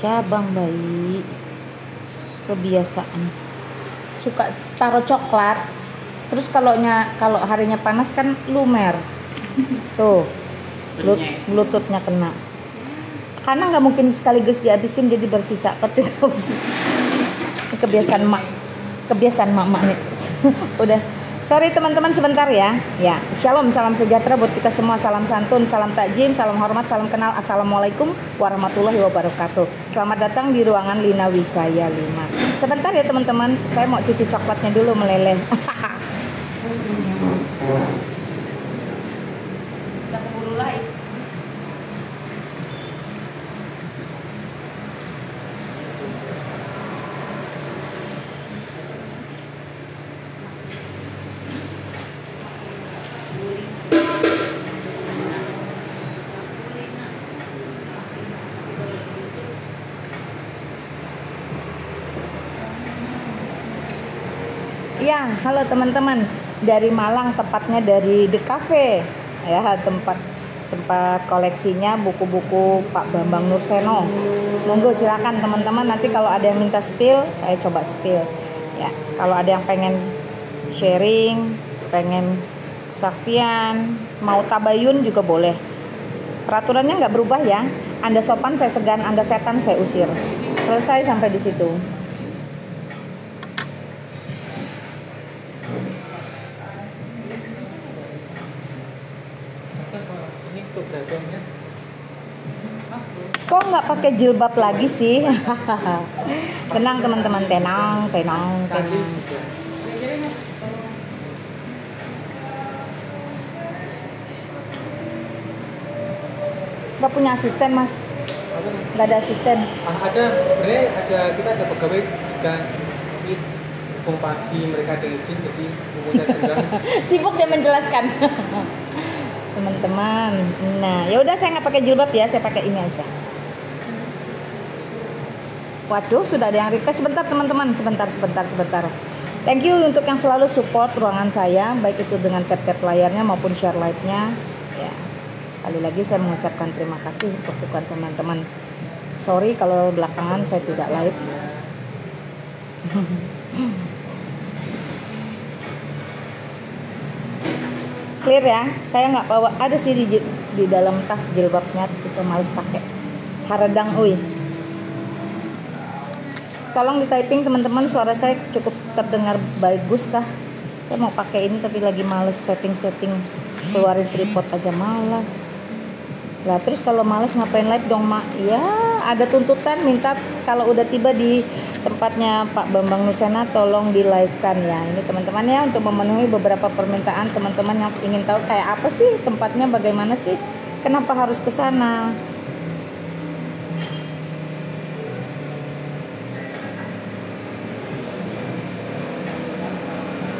cabang bayi. Kebiasaan suka taruh coklat, terus kalau harinya panas kan lumer tuh, bluetoothnya kena, karena nggak mungkin sekaligus dihabisin jadi bersisa, tapi kebiasaan mak nih. Udah, sorry teman-teman sebentar ya. Shalom, salam sejahtera buat kita semua, salam santun, salam takjim, salam hormat, salam kenal. Assalamualaikum warahmatullahi wabarakatuh. Selamat datang di ruangan Lina Wijaya 5. Sebentar ya teman-teman, saya mau cuci coklatnya dulu meleleh. Udah keburu live. Ya, halo teman-teman, dari Malang, tepatnya dari The Cafe ya, tempat koleksinya buku-buku Pak Bambang Nurseno. Monggo silakan teman-teman, nanti kalau ada yang minta spill, saya coba spill ya. Kalau ada yang pengen sharing, pengen saksian, mau tabayun juga boleh. Peraturannya nggak berubah ya. Anda sopan saya segan, Anda setan saya usir. Selesai sampai di situ. Kok nggak pakai jilbab lagi sih? Tenang teman-teman, tenang. Nggak punya asisten mas? Nggak ada asisten? Ada, sebenarnya kita ada pegawai juga, tapi mumpung pagi mereka ada izin, jadi mumpung saya sedang sibuk dia menjelaskan. Teman-teman, nah ya udah, saya nggak pakai jilbab ya, saya pakai ini aja. Waduh, sudah ada yang request. Sebentar teman-teman, sebentar. Thank you untuk yang selalu support ruangan saya, baik itu dengan tap-tap layarnya maupun share live-nya ya. Sekali lagi saya mengucapkan terima kasih untuk dukungan teman-teman. Sorry kalau belakangan saya tidak live. Clear ya, saya nggak bawa, ada sih di dalam tas jilbabnya, tapi saya males pakai. Haradang uy. Tolong di typing teman-teman, suara saya cukup terdengar bagus kah? Saya mau pakai ini tapi lagi males setting, keluarin tripod aja malas. Lah terus kalau males ngapain live dong mak? Ya ada tuntutan, minta kalau udah tiba di tempatnya Pak Bambang Nurseno tolong di live kan ya. Ini teman-teman ya, untuk memenuhi beberapa permintaan teman-teman yang ingin tahu kayak apa sih tempatnya, bagaimana sih, kenapa harus ke sana.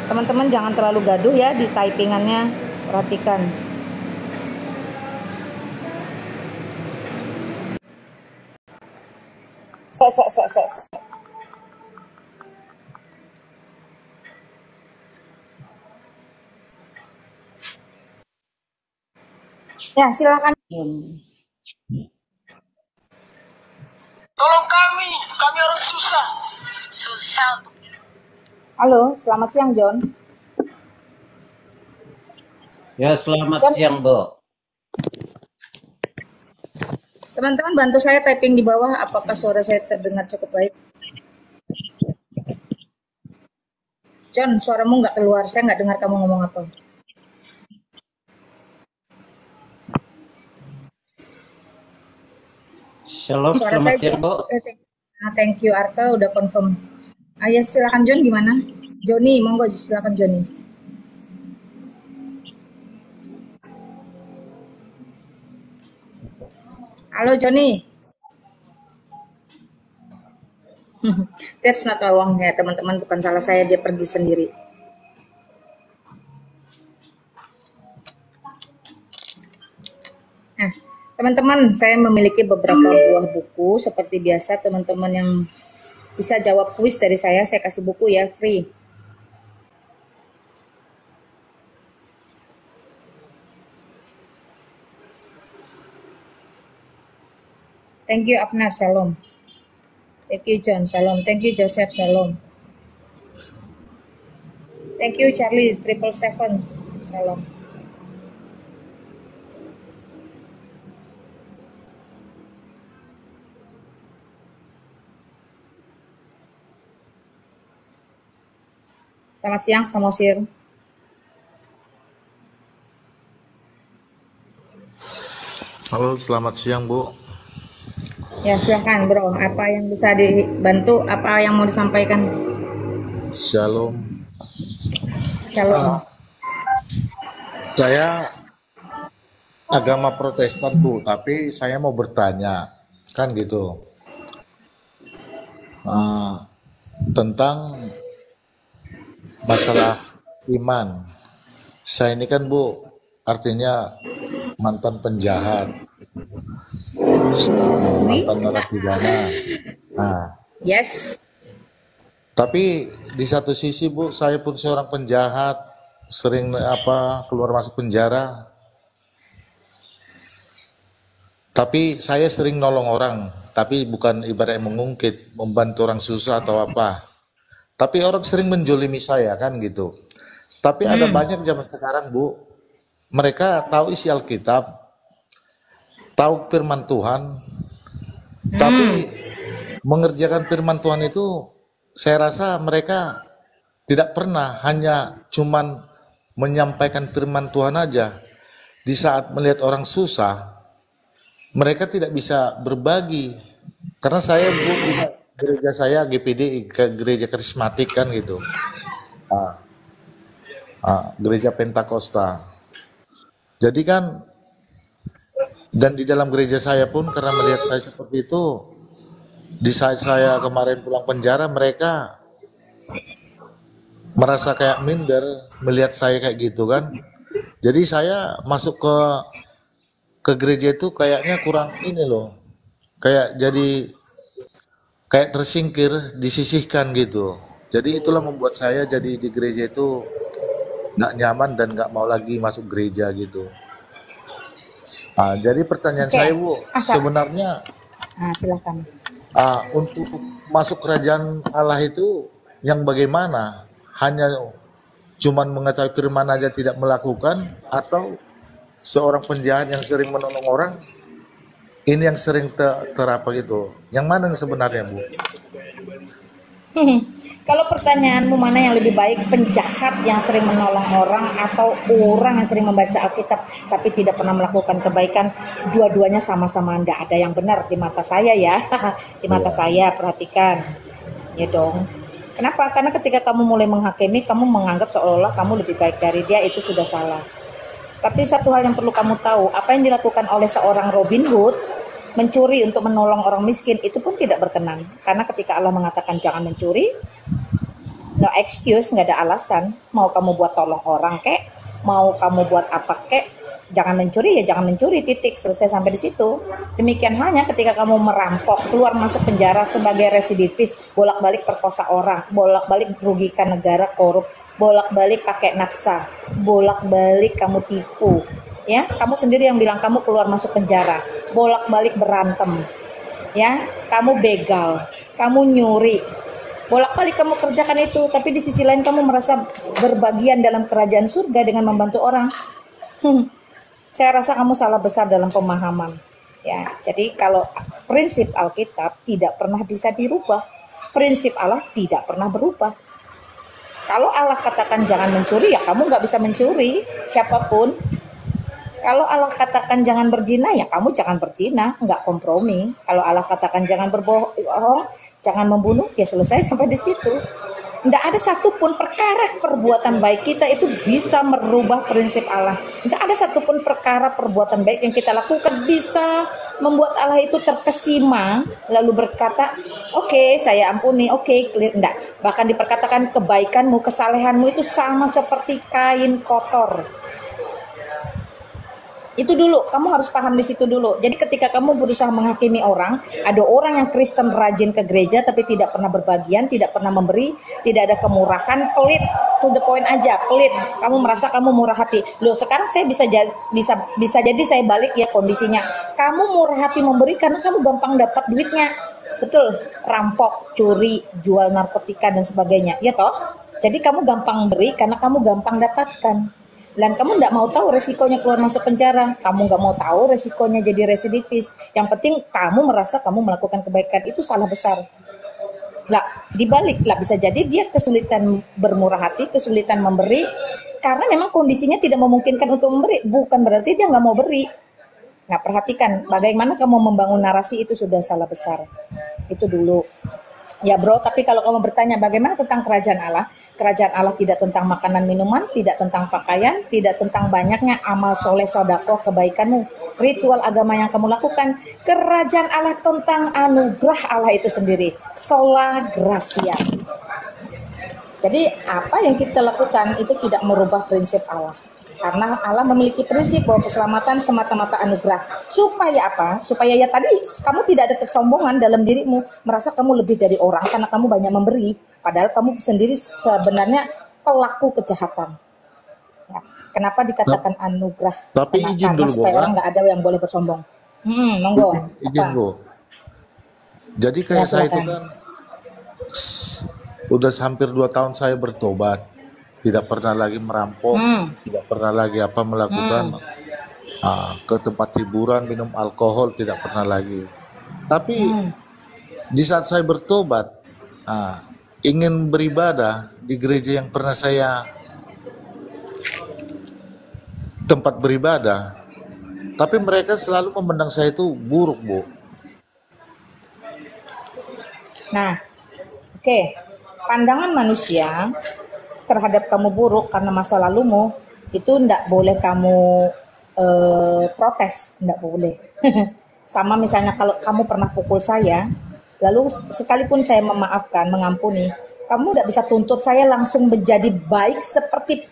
Teman-teman jangan terlalu gaduh ya di typingannya, perhatikan. Ya silakan. Tolong kami orang susah untuk. Halo, selamat siang John. Ya, selamat siang, Bu. Teman-teman bantu saya typing di bawah, apakah suara saya terdengar cukup baik? John, suaramu nggak keluar, saya nggak dengar kamu ngomong apa. Shalom, Suara selamat saya siang, Bu. Thank you Arka, udah confirm. Ya silakan John, gimana? Joni, monggo silakan Joni. Halo Joni. That's not wrong ya teman-teman, bukan salah saya, dia pergi sendiri. Nah, teman-teman, saya memiliki beberapa buah buku. Seperti biasa, teman-teman yang bisa jawab kuis dari saya kasih buku ya, free. Thank you, Apna, shalom. Thank you John, shalom. Thank you Joseph, shalom. Thank you Charlie, 777, shalom. Selamat siang, Samosir. Halo, selamat siang Bu. Ya silakan bro, apa yang bisa dibantu, apa yang mau disampaikan? Shalom. Shalom. Saya agama Protestan Bu, tapi saya mau bertanya, kan gitu, tentang masalah iman. Saya ini kan Bu, artinya mantan penjahat, mantan narapidana. Nah, Yes. tapi di satu sisi Bu, saya pun seorang penjahat, sering keluar masuk penjara. Tapi saya sering nolong orang, tapi bukan ibaratnya mengungkit, membantu orang susah atau apa. Tapi orang sering menjolimi saya kan gitu. Tapi ada banyak zaman sekarang Bu, mereka tahu isi Alkitab, tahu firman Tuhan, tapi mengerjakan firman Tuhan itu saya rasa mereka tidak pernah, hanya cuman menyampaikan firman Tuhan aja. Di saat melihat orang susah, mereka tidak bisa berbagi. Karena saya Bu, gereja saya GPD, gereja karismatik kan gitu. Gereja Pentakosta. Jadi kan, dan di dalam gereja saya pun karena melihat saya seperti itu, di saat saya kemarin pulang penjara, mereka merasa kayak minder melihat saya kayak gitu kan. Jadi saya masuk ke gereja itu kayaknya kurang ini loh, kayak jadi kayak tersingkir, disisihkan gitu. Jadi itulah membuat saya jadi di gereja itu nggak nyaman dan nggak mau lagi masuk gereja gitu. Jadi pertanyaan Oke. saya Bu, Asal. sebenarnya Silakan. untuk masuk kerajaan Allah itu yang bagaimana? Hanya cuman mengetahui firman aja tidak melakukan, atau seorang penjahat yang sering menolong orang ini yang sering terapa gitu? Yang mana yang sebenarnya Bu? Kalau pertanyaanmu mana yang lebih baik, penjahat yang sering menolong orang atau orang yang sering membaca Alkitab tapi tidak pernah melakukan kebaikan, dua-duanya sama-sama tidak ada yang benar di mata saya ya. Di mata saya, perhatikan. Ya dong. Kenapa? Karena ketika kamu mulai menghakimi, kamu menganggap seolah-olah kamu lebih baik dari dia, itu sudah salah. Tapi satu hal yang perlu kamu tahu, apa yang dilakukan oleh seorang Robin Hood, mencuri untuk menolong orang miskin, itu pun tidak berkenan. Karena ketika Allah mengatakan jangan mencuri, no excuse, nggak ada alasan. Mau kamu buat tolong orang kek, mau kamu buat apa kek, jangan mencuri ya jangan mencuri, titik, selesai sampai di situ. Demikian halnya ketika kamu merampok, keluar masuk penjara sebagai residivis, bolak-balik perkosa orang, bolak-balik merugikan negara, korup, bolak-balik pakai nafsa, bolak-balik kamu tipu. Ya, kamu sendiri yang bilang kamu keluar masuk penjara, bolak-balik berantem, ya, kamu begal, kamu nyuri, bolak-balik kamu kerjakan itu, tapi di sisi lain kamu merasa berbagian dalam kerajaan surga dengan membantu orang. Saya rasa kamu salah besar dalam pemahaman. Ya, jadi kalau prinsip Alkitab tidak pernah bisa dirubah, prinsip Allah tidak pernah berubah. Kalau Allah katakan jangan mencuri, ya kamu nggak bisa mencuri, siapapun. Kalau Allah katakan jangan berzina, ya kamu jangan berzina, nggak kompromi. Kalau Allah katakan jangan berbohong, jangan membunuh, ya selesai sampai di situ. Nggak ada satupun perkara perbuatan baik kita itu bisa merubah prinsip Allah. Nggak ada satupun perkara perbuatan baik yang kita lakukan bisa membuat Allah itu terkesima, lalu berkata, oke, saya ampuni, oke, clear. Nggak. Bahkan diperkatakan kebaikanmu, kesalehanmu itu sama seperti kain kotor. Itu dulu, kamu harus paham di situ dulu. Jadi ketika kamu berusaha menghakimi orang, ada orang yang Kristen rajin ke gereja tapi tidak pernah berbagian, tidak pernah memberi, tidak ada kemurahan, pelit, to the point aja, pelit. Kamu merasa kamu murah hati. Loh, sekarang saya bisa jadi saya balik ya kondisinya. Kamu murah hati memberi karena kamu gampang dapat duitnya. betul, rampok, curi, jual narkotika dan sebagainya. Ya toh? Jadi kamu gampang beri karena kamu gampang dapatkan. Dan kamu nggak mau tahu resikonya keluar masuk penjara. Kamu nggak mau tahu resikonya jadi residivis. Yang penting kamu merasa kamu melakukan kebaikan, itu salah besar. Lah, dibalik lah bisa jadi dia kesulitan bermurah hati, kesulitan memberi karena memang kondisinya tidak memungkinkan untuk memberi. Bukan berarti dia nggak mau beri. Nah, perhatikan bagaimana kamu membangun narasi, itu sudah salah besar. Itu dulu. Ya bro, tapi kalau kamu bertanya bagaimana tentang kerajaan Allah tidak tentang makanan minuman, tidak tentang pakaian, tidak tentang banyaknya amal soleh, sodakoh, kebaikanmu, ritual agama yang kamu lakukan. Kerajaan Allah tentang anugerah Allah itu sendiri, sola gratia. Jadi apa yang kita lakukan itu tidak merubah prinsip Allah. Karena Allah memiliki prinsip bahwa keselamatan semata-mata anugerah. Supaya apa? Supaya ya tadi kamu tidak ada kesombongan dalam dirimu, merasa kamu lebih dari orang karena kamu banyak memberi, padahal kamu sendiri sebenarnya pelaku kejahatan. Ya. Kenapa dikatakan anugerah? Tapi izin Karena dulu, supaya Boga. orang nggak ada yang boleh bersombong. Monggo. Izin, Apa? Bu. Jadi Ya, kayak saya itu silakan. kan udah hampir 2 tahun saya bertobat. Tidak pernah lagi merampok, tidak pernah lagi melakukan ke tempat hiburan, minum alkohol, tidak pernah lagi. Tapi di saat saya bertobat, ingin beribadah di gereja yang pernah saya tempat beribadah, tapi mereka selalu memandang saya itu buruk, Bu. Nah, oke. Pandangan manusia terhadap kamu buruk karena masa lalumu itu ndak boleh kamu protes, ndak boleh. Sama misalnya kalau kamu pernah pukul saya, lalu sekalipun saya memaafkan, mengampuni, kamu ndak bisa tuntut saya langsung menjadi baik seperti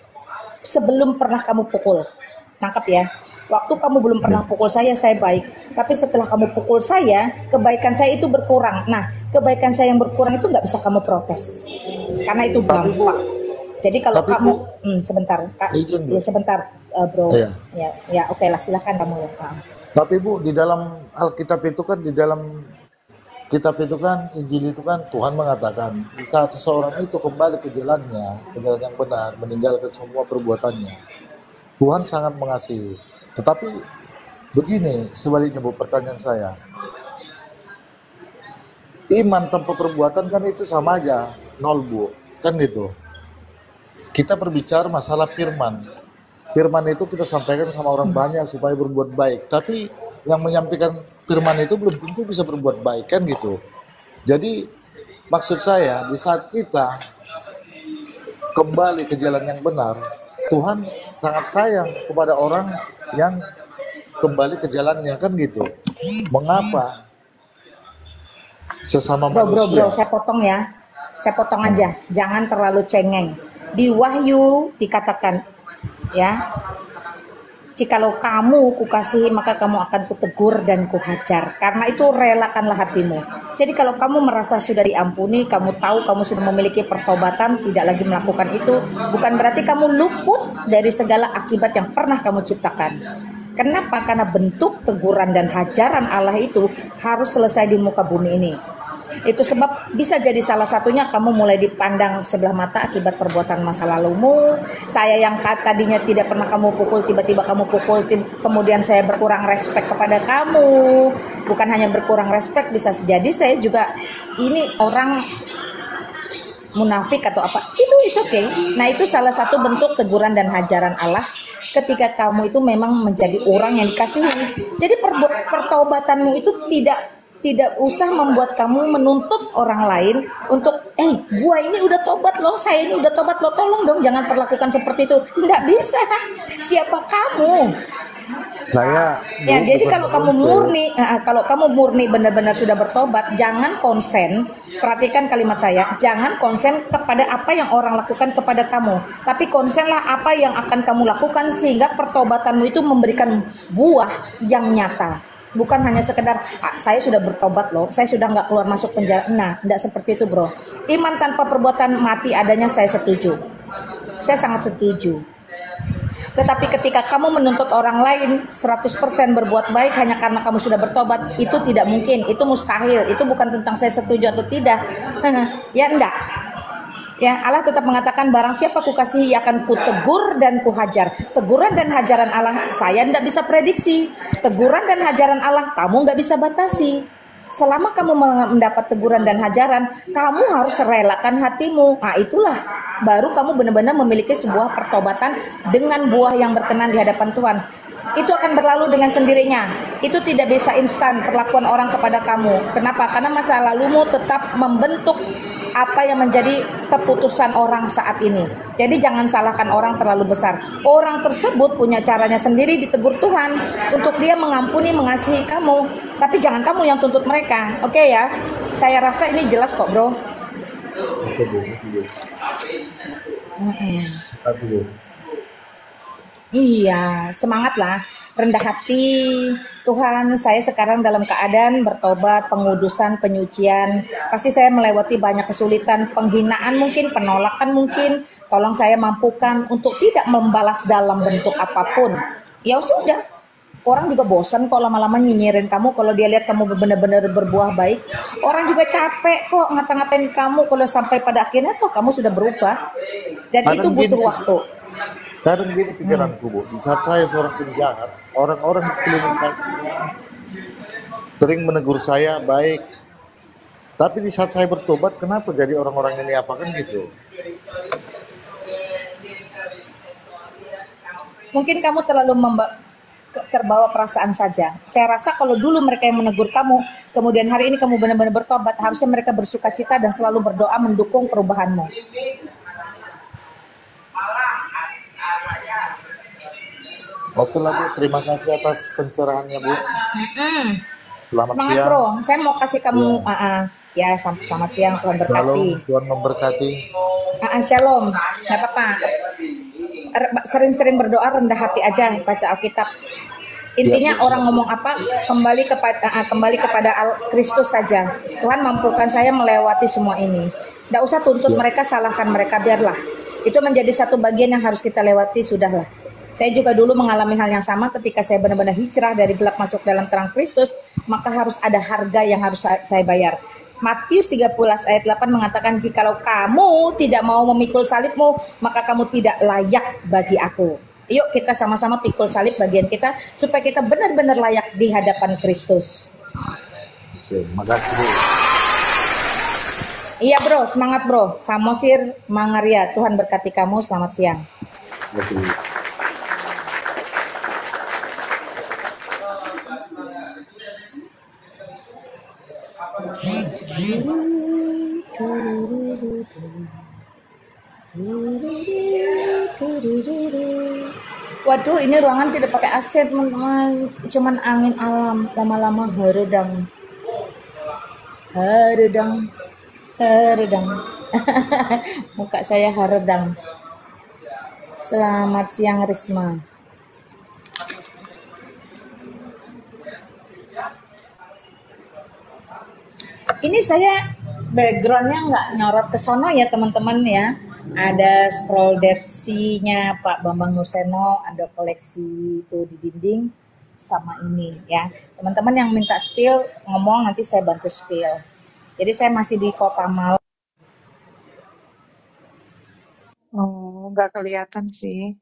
sebelum pernah kamu pukul. Nangkap ya? Waktu kamu belum pernah pukul saya baik. Tapi setelah kamu pukul saya, kebaikan saya itu berkurang. Nah, kebaikan saya yang berkurang itu nggak bisa kamu protes. Karena itu dampak. Jadi kalau Tapi, kamu, Bu, sebentar, Kak, izin, ya Bu. sebentar, bro. Iya. Ya, oke lah, silakan kamu ya. Tapi Bu, di dalam Alkitab itu kan, di dalam kitab itu kan, Injil itu kan, Tuhan mengatakan di saat seseorang itu kembali ke jalan yang benar, meninggalkan semua perbuatannya, Tuhan sangat mengasihi. Tetapi begini, sebaliknya Bu, pertanyaan saya, iman tanpa perbuatan kan itu sama aja, nol Bu, kan gitu. Kita berbicara masalah firman. Firman itu kita sampaikan sama orang banyak supaya berbuat baik. Tapi yang menyampaikan firman itu belum tentu bisa berbuat baik, kan gitu. Jadi maksud saya, di saat kita kembali ke jalan yang benar, Tuhan sangat sayang kepada orang yang kembali ke jalannya, kan gitu. Mengapa sesama Bro, manusia? saya potong ya. Saya potong aja, jangan terlalu cengeng. Di Wahyu dikatakan, ya, jikalau kamu kukasihi maka kamu akan kutegur dan kuhajar. Karena itu relakanlah hatimu. Jadi kalau kamu merasa sudah diampuni, kamu tahu kamu sudah memiliki pertobatan, tidak lagi melakukan itu, bukan berarti kamu luput dari segala akibat yang pernah kamu ciptakan. Kenapa? Karena bentuk teguran dan hajaran Allah itu harus selesai di muka bumi ini. Itu sebab bisa jadi salah satunya kamu mulai dipandang sebelah mata akibat perbuatan masa lalumu. Saya yang tadinya tidak pernah kamu pukul, tiba-tiba kamu pukul, kemudian saya berkurang respek kepada kamu. Bukan hanya berkurang respek, bisa jadi saya juga ini orang munafik atau apa. Itu is okay. Nah, itu salah satu bentuk teguran dan hajaran Allah ketika kamu itu memang menjadi orang yang dikasihi. Jadi pertobatanmu itu tidak usah membuat kamu menuntut orang lain untuk gua ini udah tobat loh, saya ini udah tobat loh, tolong dong jangan perlakukan seperti itu. Nggak bisa. Siapa kamu? Saya Ya, Bu, jadi bukan kalau kamu menuntut. kalau kamu murni benar-benar sudah bertobat, jangan konsen. Perhatikan kalimat saya, jangan konsen kepada apa yang orang lakukan kepada kamu, tapi konsenlah apa yang akan kamu lakukan sehingga pertobatanmu itu memberikan buah yang nyata. Bukan hanya sekedar saya sudah bertobat loh, saya sudah nggak keluar masuk penjara. Nah, nggak seperti itu bro. Iman tanpa perbuatan mati adanya, saya setuju. Saya sangat setuju. Tetapi ketika kamu menuntut orang lain 100% berbuat baik hanya karena kamu sudah bertobat, itu tidak mungkin, itu mustahil. Itu bukan tentang saya setuju atau tidak. Ya enggak. Ya, Allah tetap mengatakan barang siapa kukasihi akan kutegur dan kuhajar. Teguran dan hajaran Allah saya tidak bisa prediksi. Teguran dan hajaran Allah kamu nggak bisa batasi. Selama kamu mendapat teguran dan hajaran, kamu harus relakan hatimu. Nah, itulah baru kamu benar-benar memiliki sebuah pertobatan dengan buah yang berkenan di hadapan Tuhan. Itu akan berlalu dengan sendirinya. Itu tidak bisa instan perlakuan orang kepada kamu. Kenapa? Karena masa lalumu tetap membentuk apa yang menjadi keputusan orang saat ini. Jadi jangan salahkan orang terlalu besar. Orang tersebut punya caranya sendiri ditegur Tuhan untuk dia mengampuni, mengasihi kamu. Tapi jangan kamu yang tuntut mereka. Oke ya? Saya rasa ini jelas kok, Bro. Oke, Bu. Kasih, Bu. Iya, semangatlah, rendah hati. Tuhan, saya sekarang dalam keadaan bertobat, pengudusan, penyucian. Pasti saya melewati banyak kesulitan, penghinaan mungkin, penolakan mungkin. Tolong saya mampukan untuk tidak membalas dalam bentuk apapun. Ya sudah, orang juga bosan kok lama-lama nyinyirin kamu kalau dia lihat kamu benar-benar berbuah baik. Orang juga capek kok ngata-ngatain kamu kalau sampai pada akhirnya toh kamu sudah berubah. Dan itu butuh waktu. Kadang gini pikiranku, Bu. Di saat saya seorang penjahat, orang-orang di sekeliling saya sering menegur saya baik. Tapi di saat saya bertobat, kenapa jadi orang-orang ini apa kan gitu? Mungkin kamu terlalu terbawa perasaan saja. Saya rasa kalau dulu mereka yang menegur kamu, kemudian hari ini kamu benar-benar bertobat, harusnya mereka bersuka cita dan selalu berdoa mendukung perubahanmu. Oke lah, Bu. Terima kasih atas pencerahannya, Bu. Selamat Semangat, siang. Bro. Saya mau kasih kamu ya selamat siang, Tuhan berkati. Shalom, Tuhan memberkati. Shalom. Enggak apa-apa. Sering-sering berdoa, rendah hati aja, baca Alkitab. Intinya orang ngomong apa, kembali kepada Kristus saja. Tuhan mampukan saya melewati semua ini. Tidak usah tuntut mereka, salahkan mereka, biarlah. Itu menjadi satu bagian yang harus kita lewati, sudahlah. Saya juga dulu mengalami hal yang sama ketika saya benar-benar hijrah dari gelap masuk dalam terang Kristus, maka harus ada harga yang harus saya bayar. Matius 13 ayat 8 mengatakan, jikalau kamu tidak mau memikul salibmu, maka kamu tidak layak bagi aku. Yuk kita sama-sama pikul salib bagian kita, supaya kita benar-benar layak di hadapan Kristus. Oke, makasih, Bu. Iya, Bro, semangat, Bro. Samosir Mangaria, Tuhan berkati kamu, selamat siang. Oke. Waduh, ini ruangan tidak pakai AC, teman-teman. Cuman angin alam, lama-lama heredang. Muka saya heredang. Selamat siang, Risma. Ini saya backgroundnya nggak nyorot ke sono ya teman-teman ya. Ada scroll dead sea-nya Pak Bambang Nurseno, ada koleksi itu di dinding sama ini ya. Teman-teman yang minta spill ngomong, nanti saya bantu spill. Jadi saya masih di Kota Malang. Oh, nggak kelihatan sih.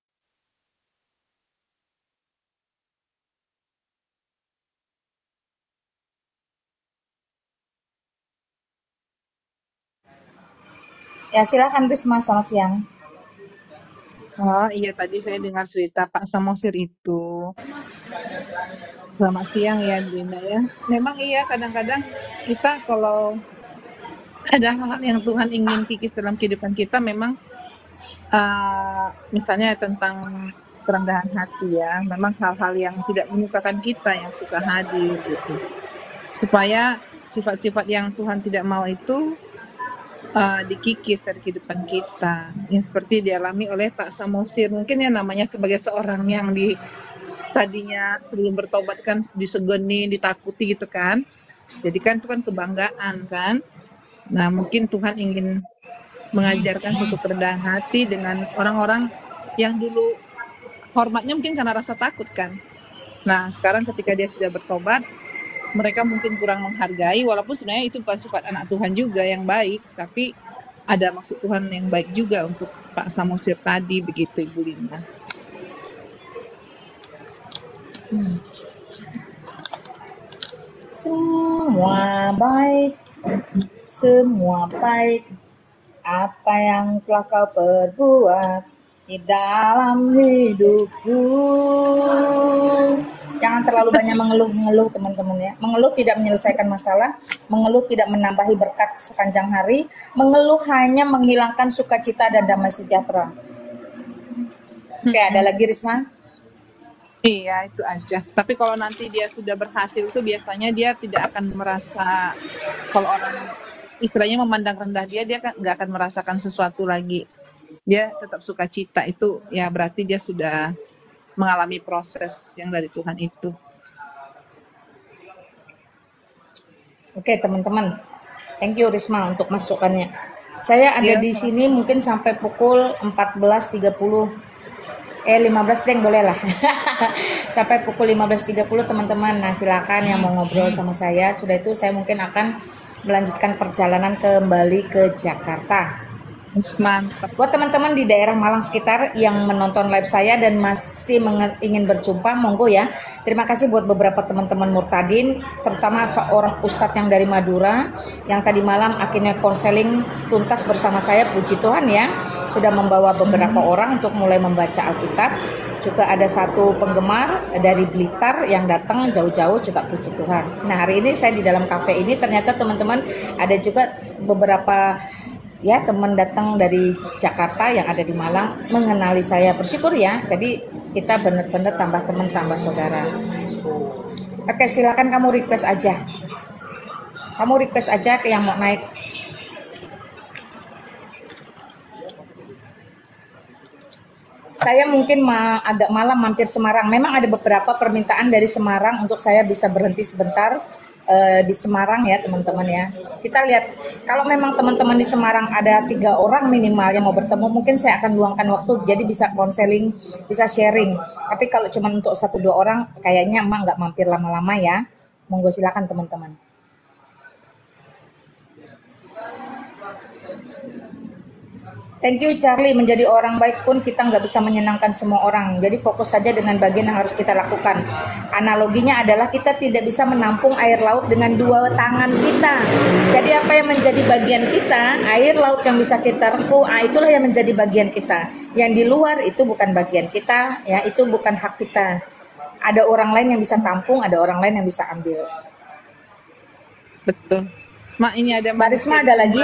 Ya silakan Risma, selamat siang. Oh iya, tadi saya dengar cerita Pak Samosir itu. Selamat siang ya, Brina ya. Memang iya, kadang-kadang kita kalau ada hal-hal yang Tuhan ingin kikis dalam kehidupan kita, memang misalnya tentang kerendahan hati ya, memang hal-hal yang tidak menyukakan kita yang suka hadir gitu. Supaya sifat-sifat yang Tuhan tidak mau itu dikikis dari kehidupan kita, yang seperti dialami oleh Pak Samosir. Mungkin ya namanya sebagai seorang yang tadinya sebelum bertobat kan disegani, ditakuti gitu kan. Jadi kan itu kan kebanggaan kan. Nah mungkin Tuhan ingin mengajarkan suatu kerendahan hati dengan orang-orang yang dulu hormatnya mungkin karena rasa takut kan. Nah, sekarang ketika dia sudah bertobat, mereka mungkin kurang menghargai, walaupun sebenarnya itu bukan sifat anak Tuhan juga yang baik, tapi ada maksud Tuhan yang baik juga untuk Pak Samosir tadi, begitu Ibu Lina. Semua baik, semua baik. Apa yang telah kau perbuat di dalam hidupku. Jangan terlalu banyak mengeluh-mengeluh teman-teman ya. Mengeluh tidak menyelesaikan masalah, mengeluh tidak menambahi berkat sepanjang hari, mengeluh hanya menghilangkan sukacita dan damai sejahtera. Oke, ada lagi Risma? Iya, itu aja. Tapi kalau nanti dia sudah berhasil tuh biasanya dia tidak akan merasa, kalau orang istilahnya memandang rendah dia nggak akan merasakan sesuatu lagi. Dia tetap sukacita, itu ya berarti dia sudah mengalami proses yang dari Tuhan itu. Oke teman-teman, thank you Risma untuk masukannya. Saya ada di sini mungkin sampai pukul 14.30. 15 deng boleh lah. Sampai pukul 15.30 teman-teman. Nah silakan yang mau ngobrol sama saya. Sudah itu saya mungkin akan melanjutkan perjalanan kembali ke Jakarta. Mantap. Buat teman-teman di daerah Malang sekitar yang menonton live saya dan masih ingin berjumpa, monggo ya. Terima kasih buat beberapa teman-teman Murtadin, terutama seorang ustadz yang dari Madura, yang tadi malam akhirnya konseling tuntas bersama saya, puji Tuhan ya. Sudah membawa beberapa orang untuk mulai membaca Alkitab. Juga ada satu penggemar dari Blitar yang datang jauh-jauh, juga puji Tuhan. Nah hari ini saya di dalam kafe ini ternyata teman-teman ada juga beberapa ya teman datang dari Jakarta yang ada di Malang mengenali saya, bersyukur ya. Jadi kita benar-benar tambah teman, tambah saudara. Oke, silakan kamu request aja. Kamu request aja ke yang mau naik. Saya mungkin agak malam mampir Semarang. Memang ada beberapa permintaan dari Semarang untuk saya bisa berhenti sebentar di Semarang ya teman-teman ya. Kita lihat kalau memang teman-teman di Semarang ada 3 orang minimal yang mau bertemu, mungkin saya akan luangkan waktu jadi bisa konseling, bisa sharing. Tapi kalau cuma untuk 1-2 orang kayaknya emak nggak mampir lama-lama ya. Monggo silakan teman-teman. Thank you Charlie, menjadi orang baik pun kita nggak bisa menyenangkan semua orang. Jadi fokus saja dengan bagian yang harus kita lakukan. Analoginya adalah kita tidak bisa menampung air laut dengan 2 tangan kita. Jadi apa yang menjadi bagian kita, air laut yang bisa kita rengkuh, itulah yang menjadi bagian kita. Yang di luar itu bukan bagian kita, ya itu bukan hak kita. Ada orang lain yang bisa tampung, ada orang lain yang bisa ambil. Betul. Mak, ini ada Mbak Risma ada lagi?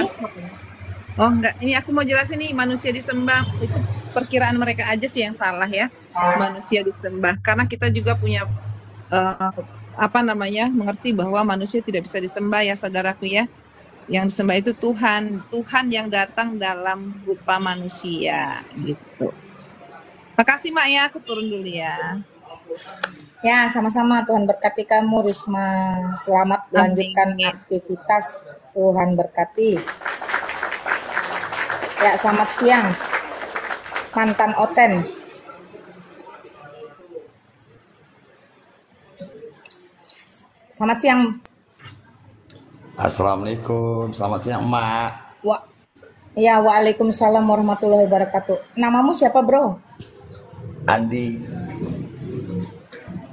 Oh enggak, ini aku mau jelasin nih, manusia disembah itu perkiraan mereka aja sih yang salah ya. Manusia disembah karena kita juga punya mengerti bahwa manusia tidak bisa disembah ya saudaraku ya. Yang disembah itu Tuhan, Tuhan yang datang dalam rupa manusia gitu. Makasih Mak ya, aku turun dulu ya. Ya, sama-sama. Tuhan berkati kamu Risma. Selamat melanjutkan aktivitas. Tuhan berkati. Ya, selamat siang. Mantan Oten. Selamat siang. Assalamualaikum, selamat siang Mak. Ya, waalaikumsalam warahmatullahi wabarakatuh. Namamu siapa bro? Andi.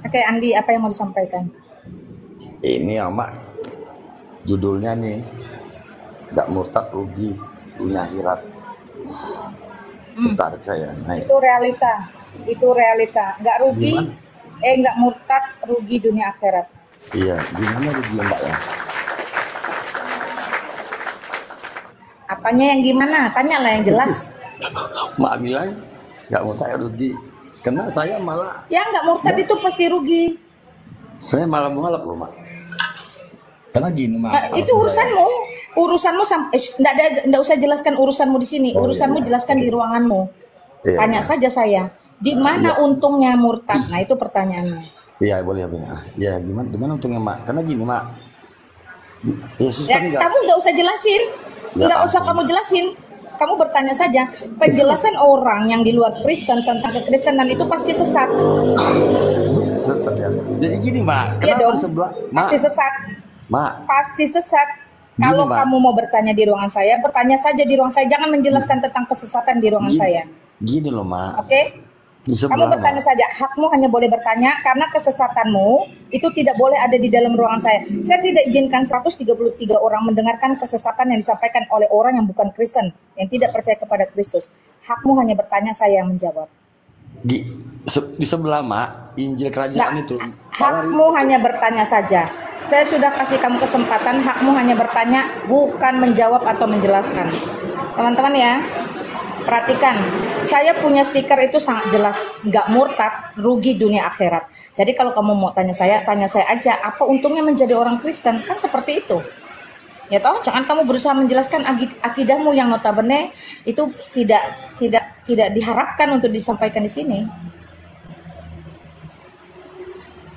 Oke Andi, apa yang mau disampaikan? Ini ya Mak, judulnya nih, gak murtad rugi dunia akhirat. Tertarik saya. Nah, itu realita. Nggak rugi, nggak murtad, rugi dunia akhirat. Iya, gimana rugi Mbak ya? Apanya yang gimana? Tanyalah yang jelas. Mak bilang nggak murtad rugi. Karena saya malah. Ya nggak murtad itu pasti rugi. Saya malah menolak loh Mak. Karena gini Mak. Itu urusanmu nggak usah jelaskan urusanmu di sini. Urusanmu jelaskan di ruanganmu. Iya, tanya saja saya, di mana untungnya murtad? Nah itu pertanyaannya. Iya boleh. Ya gimana untungnya Mak? Karena gini Mak. Yesus ya, kan kamu nggak usah jelasin, nggak usah kamu jelasin. Kamu bertanya saja. Penjelasan orang yang di luar Kristen tentang kekristenan itu pasti sesat. Sesat ya. Jadi gini, Mak. Iya Kenapa dong. sebelah? Pasti sesat. Mak. Pasti sesat. Gini, Kalau Mak. kamu mau bertanya di ruangan saya, bertanya saja di ruangan saya. Jangan menjelaskan tentang kesesatan di ruangan saya. Gini loh, Mak. Oke? Di Kamu sebelah, bertanya Mak. saja. Hakmu hanya boleh bertanya karena kesesatanmu itu tidak boleh ada di dalam ruangan saya. Saya tidak izinkan 133 orang mendengarkan kesesatan yang disampaikan oleh orang yang bukan Kristen, yang tidak percaya kepada Kristus. Hakmu hanya bertanya, saya yang menjawab. Di sebelah, Mak, Injil Kerajaan Nah, itu. hakmu hanya bertanya saja. Saya sudah kasih kamu kesempatan, hakmu hanya bertanya, bukan menjawab atau menjelaskan. Teman-teman ya, perhatikan, saya punya stiker itu sangat jelas, nggak murtad, rugi dunia akhirat. Jadi kalau kamu mau tanya saya aja, apa untungnya menjadi orang Kristen? Kan seperti itu. Ya toh, jangan kamu berusaha menjelaskan akidahmu yang notabene itu tidak diharapkan untuk disampaikan di sini.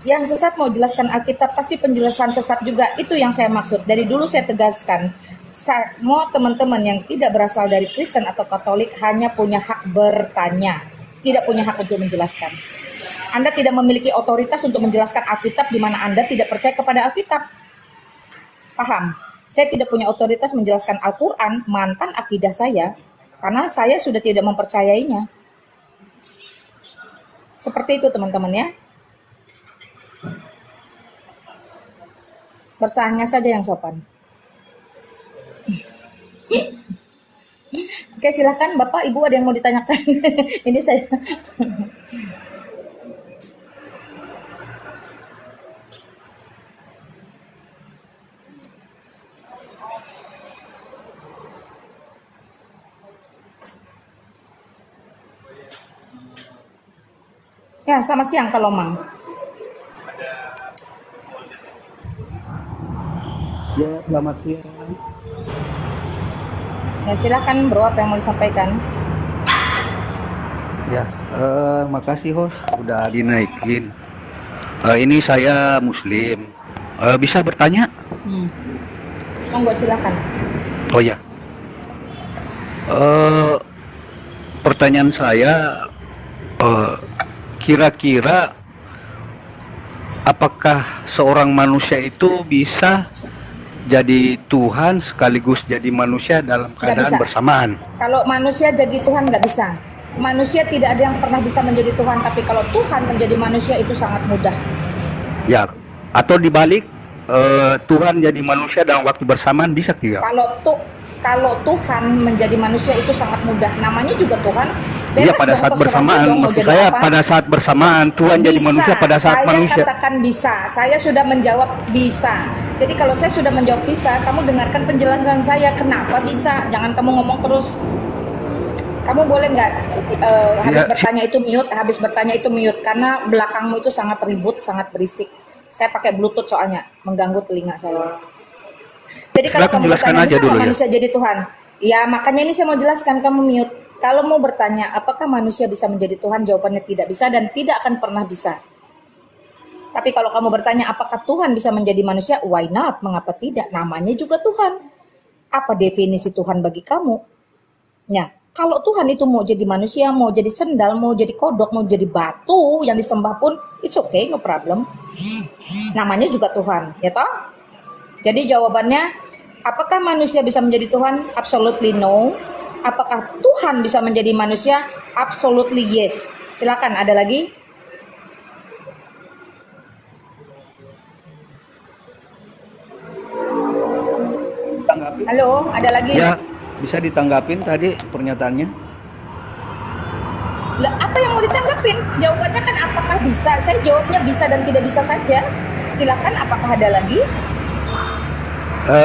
Yang sesat mau jelaskan Alkitab pasti penjelasan sesat juga. Itu yang saya maksud. Dari dulu saya tegaskan, semua teman-teman yang tidak berasal dari Kristen atau Katolik hanya punya hak bertanya, tidak punya hak untuk menjelaskan. Anda tidak memiliki otoritas untuk menjelaskan Alkitab di mana Anda tidak percaya kepada Alkitab. Paham? Saya tidak punya otoritas menjelaskan Al-Quran, mantan akidah saya, karena saya sudah tidak mempercayainya. Seperti itu teman-teman ya. Bertanya saja yang sopan. Oke, silakan Bapak, Ibu, ada yang mau ditanyakan? Ini saya. Ya, selamat siang Kak Lomang. Ya, selamat siang. Ya, silakan Bro, apa yang mau disampaikan? Ya, makasih host udah dinaikin. Ini saya Muslim. Bisa bertanya? Monggo silakan. Oh ya. Pertanyaan saya, kira-kira apakah seorang manusia itu bisa jadi Tuhan sekaligus jadi manusia dalam keadaan bersamaan? Kalau manusia jadi Tuhan nggak bisa. Manusia tidak ada yang pernah bisa menjadi Tuhan, tapi kalau Tuhan menjadi manusia itu sangat mudah. Ya, atau dibalik, Tuhan jadi manusia dalam waktu bersamaan bisa tidak? Kalau Tuhan menjadi manusia itu sangat mudah. Namanya juga Tuhan. Iya, pada saat bersamaan. Maksud saya pada saat bersamaan Tuhan bisa. jadi manusia pada saat manusia. Saya katakan bisa. Saya sudah menjawab bisa. Jadi kalau saya sudah menjawab bisa, kamu dengarkan penjelasan saya. Kenapa bisa? Jangan kamu ngomong terus. Kamu boleh nggak habis bertanya itu mute, habis bertanya itu mute, karena belakangmu itu sangat ribut, sangat berisik. Saya pakai Bluetooth soalnya, mengganggu telinga saya. Jadi kalau kamu bertanya bisa nggak manusia jadi Tuhan? Ya makanya ini saya mau jelaskan, kamu mute. Kalau mau bertanya apakah manusia bisa menjadi Tuhan, jawabannya tidak bisa dan tidak akan pernah bisa. Tapi kalau kamu bertanya apakah Tuhan bisa menjadi manusia, why not? Mengapa tidak? Namanya juga Tuhan. Apa definisi Tuhan bagi kamu? Ya, kalau Tuhan itu mau jadi manusia, mau jadi sendal, mau jadi kodok, mau jadi batu yang disembah pun, it's okay, no problem. Namanya juga Tuhan, ya toh? Jadi jawabannya, apakah manusia bisa menjadi Tuhan? Absolutely no. Apakah Tuhan bisa menjadi manusia? Absolutely yes. Silakan, ada lagi? Tanggapin. Halo, ada lagi? Ya, bisa ditanggapin tadi pernyataannya? Lah, apa yang mau ditanggapin? Jawabannya kan apakah bisa? Saya jawabnya bisa dan tidak bisa saja. Silakan, apakah ada lagi?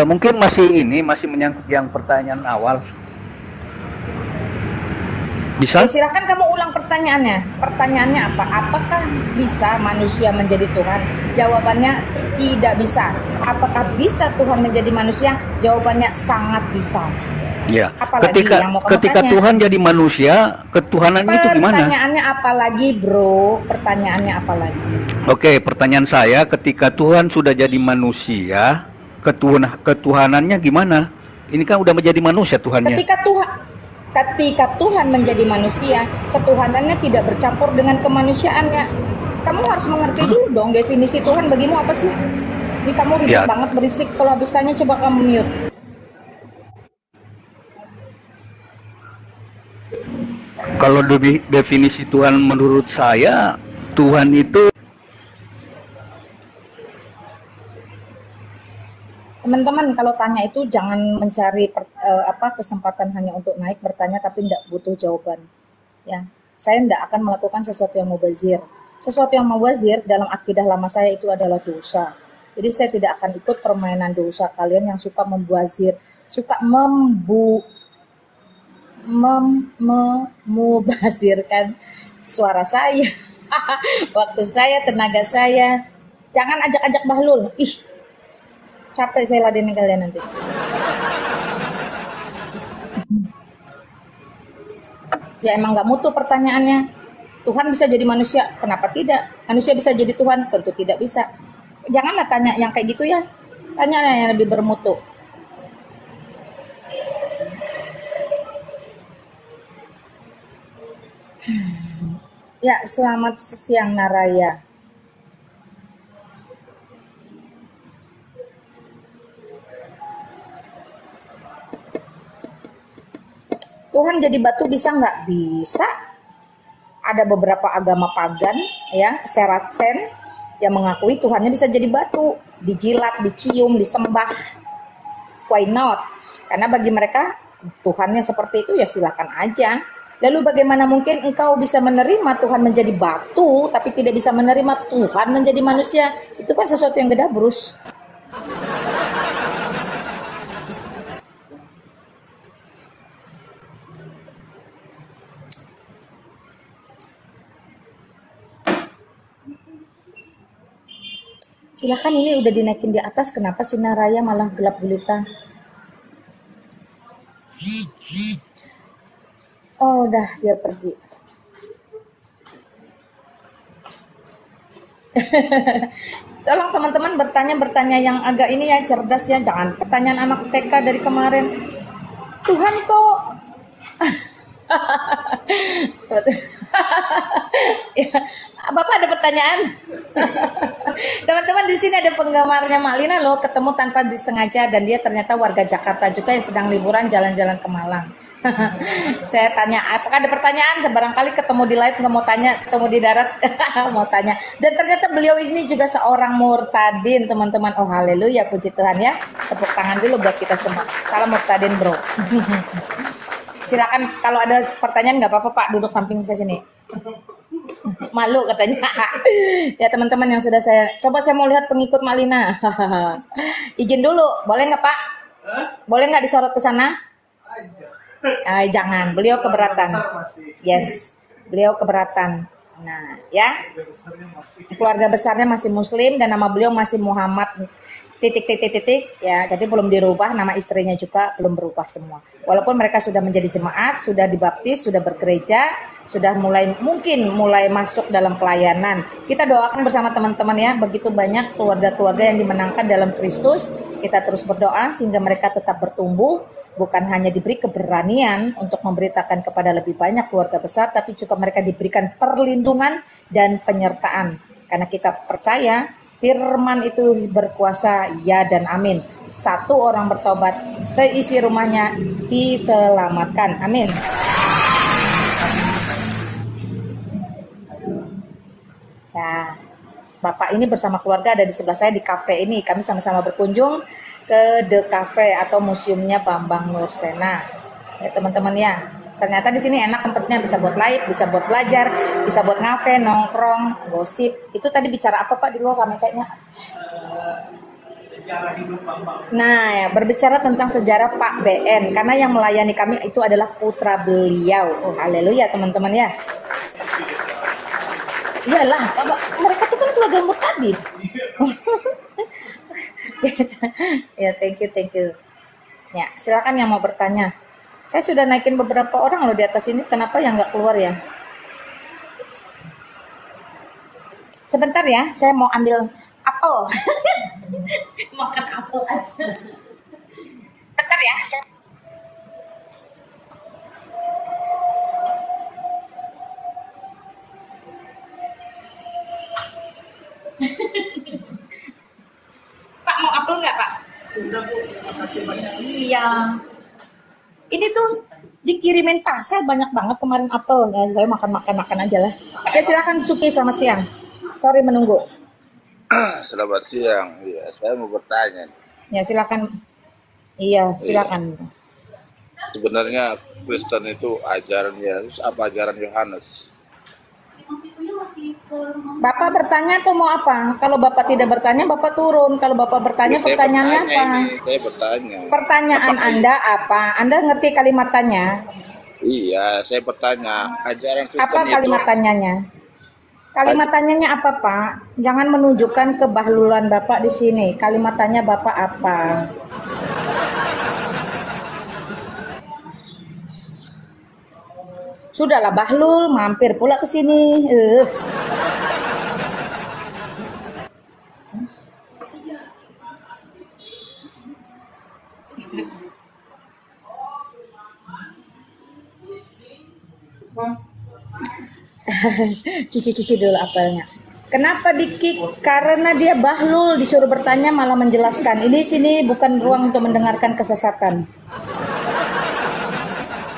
Mungkin masih menyangkut yang pertanyaan awal. Bisa? Silakan kamu ulang pertanyaannya. Pertanyaannya apa? Apakah bisa manusia menjadi Tuhan? Jawabannya tidak bisa. Apakah bisa Tuhan menjadi manusia? Jawabannya sangat bisa. Ya. Apalagi yang mau kamu ketika tanya? Tuhan jadi manusia, ketuhanan itu gimana? Pertanyaannya apa lagi, Bro? Pertanyaannya apa lagi? Oke, pertanyaan saya, ketika Tuhan sudah jadi manusia, ketuhanannya gimana? Ini kan udah menjadi manusia Tuhannya. Ketika Tuhan Ketika Tuhan menjadi manusia, ketuhanannya tidak bercampur dengan kemanusiaannya. Kamu harus mengerti dulu dong definisi Tuhan bagimu apa sih? Ini kamu ribet Ya, banget berisik. Kalau habis tanya coba kamu mute. kalau definisi Tuhan menurut saya, Tuhan itu Teman-teman kalau tanya itu jangan mencari kesempatan hanya untuk naik bertanya tapi tidak butuh jawaban. Ya, saya tidak akan melakukan sesuatu yang mubazir. Sesuatu yang mubazir dalam akidah lama saya itu adalah dosa. Jadi saya tidak akan ikut permainan dosa kalian yang suka membazir, suka mubazirkan suara saya, waktu saya, tenaga saya. Jangan ajak-ajak bahlul. Ih, capek saya ladenin kalian nanti. Ya emang nggak mutu pertanyaannya. Tuhan bisa jadi manusia, kenapa tidak? Manusia bisa jadi Tuhan, tentu tidak bisa. Janganlah tanya yang kayak gitu ya. Tanya yang lebih bermutu. Ya, selamat siang Naraya. Tuhan jadi batu bisa nggak? Bisa. Ada beberapa agama pagan, ya, Saracen, yang mengakui Tuhannya bisa jadi batu, dijilat, dicium, disembah. Why not? Karena bagi mereka Tuhannya seperti itu ya silakan aja. Lalu bagaimana mungkin engkau bisa menerima Tuhan menjadi batu, tapi tidak bisa menerima Tuhan menjadi manusia? Itu kan sesuatu yang gedabrus. Silahkan, ini udah dinaikin di atas, kenapa sinar raya malah gelap gulita? Oh, udah dia pergi. Tolong teman-teman bertanya yang agak ini ya, cerdas ya, jangan pertanyaan anak TK dari kemarin. Tuhan kok ya, Bapak ada pertanyaan? Teman-teman di sini ada penggemarnya Malina loh, ketemu tanpa disengaja dan dia ternyata warga Jakarta juga yang sedang liburan jalan-jalan ke Malang. Saya tanya, apakah ada pertanyaan? Barangkali ketemu di live nggak mau tanya, ketemu di darat mau tanya. Dan ternyata beliau ini juga seorang murtadin, teman-teman. Oh haleluya, puji Tuhan ya. Tepuk tangan dulu buat kita semua. Salam murtadin bro. Silakan kalau ada pertanyaan nggak apa-apa Pak, duduk samping saya sini. Malu katanya. Ya teman-teman yang sudah coba saya mau lihat pengikut Malina. Izin dulu, boleh nggak Pak? Boleh nggak disorot ke sana? Jangan, beliau keberatan. Yes, beliau keberatan. Nah, ya. Keluarga besarnya masih Muslim dan nama beliau masih Muhammad titik ya, jadi belum dirubah, nama istrinya juga belum berubah semua. Walaupun mereka sudah menjadi jemaat, sudah dibaptis, sudah bergereja, sudah mulai masuk dalam pelayanan. Kita doakan bersama teman-teman ya, begitu banyak keluarga-keluarga yang dimenangkan dalam Kristus. Kita terus berdoa sehingga mereka tetap bertumbuh, bukan hanya diberi keberanian untuk memberitakan kepada lebih banyak keluarga besar, tapi juga mereka diberikan perlindungan dan penyertaan. Karena kita percaya firman itu berkuasa, ya dan amin. Satu orang bertobat, seisi rumahnya diselamatkan. Amin. Nah, Bapak ini bersama keluarga ada di sebelah saya di kafe ini. Kami sama-sama berkunjung ke The Cafe atau museumnya Bambang Nursena. Ya teman-teman ya. Ternyata di sini enak tempatnya, bisa buat live, bisa buat belajar, bisa buat ngafe, nongkrong, gosip. Itu tadi bicara apa Pak di luar ramai kayaknya? Sejarah hidup Bambang. Nah, ya, berbicara tentang sejarah Pak BN, karena yang melayani kami itu adalah putra beliau. Oh, haleluya teman-teman ya. Iyalah, mereka tuh kan keluarga murtadin. Ya, thank you. Ya, silakan yang mau bertanya. Saya sudah naikin beberapa orang loh di atas ini, kenapa yang nggak keluar ya? Sebentar ya, saya mau ambil apel. Makan apel aja. Bentar ya. Iya. Ini tuh dikirimin parcel banyak banget kemarin apel. Ya, saya makan aja lah. Ya silakan Suki, selamat siang. Sorry menunggu. Selamat siang. Ya, saya mau bertanya. Ya silakan. Iya, silakan. Sebenarnya Kristen itu ajaran Yesus apa ajaran Yohanes? Bapak bertanya tuh mau apa? Kalau Bapak tidak bertanya, Bapak turun. Kalau Bapak bertanya, Saya pertanyaannya bertanya apa? ini, saya bertanya. Pertanyaan Apakah Anda apa? Anda ngerti kalimat tanya? iya, saya bertanya, ajaran Kristen Apa itu kalimat tanyanya? Kalimat tanyanya apa, Pak? Jangan menunjukkan kebahlulan Bapak di sini. Kalimat tanya Bapak apa? Sudahlah Bahlul, mampir pula ke sini. Cuci dulu apelnya. Kenapa di-kick? Karena dia bahlul, disuruh bertanya malah menjelaskan. Ini sini bukan ruang untuk mendengarkan kesesatan.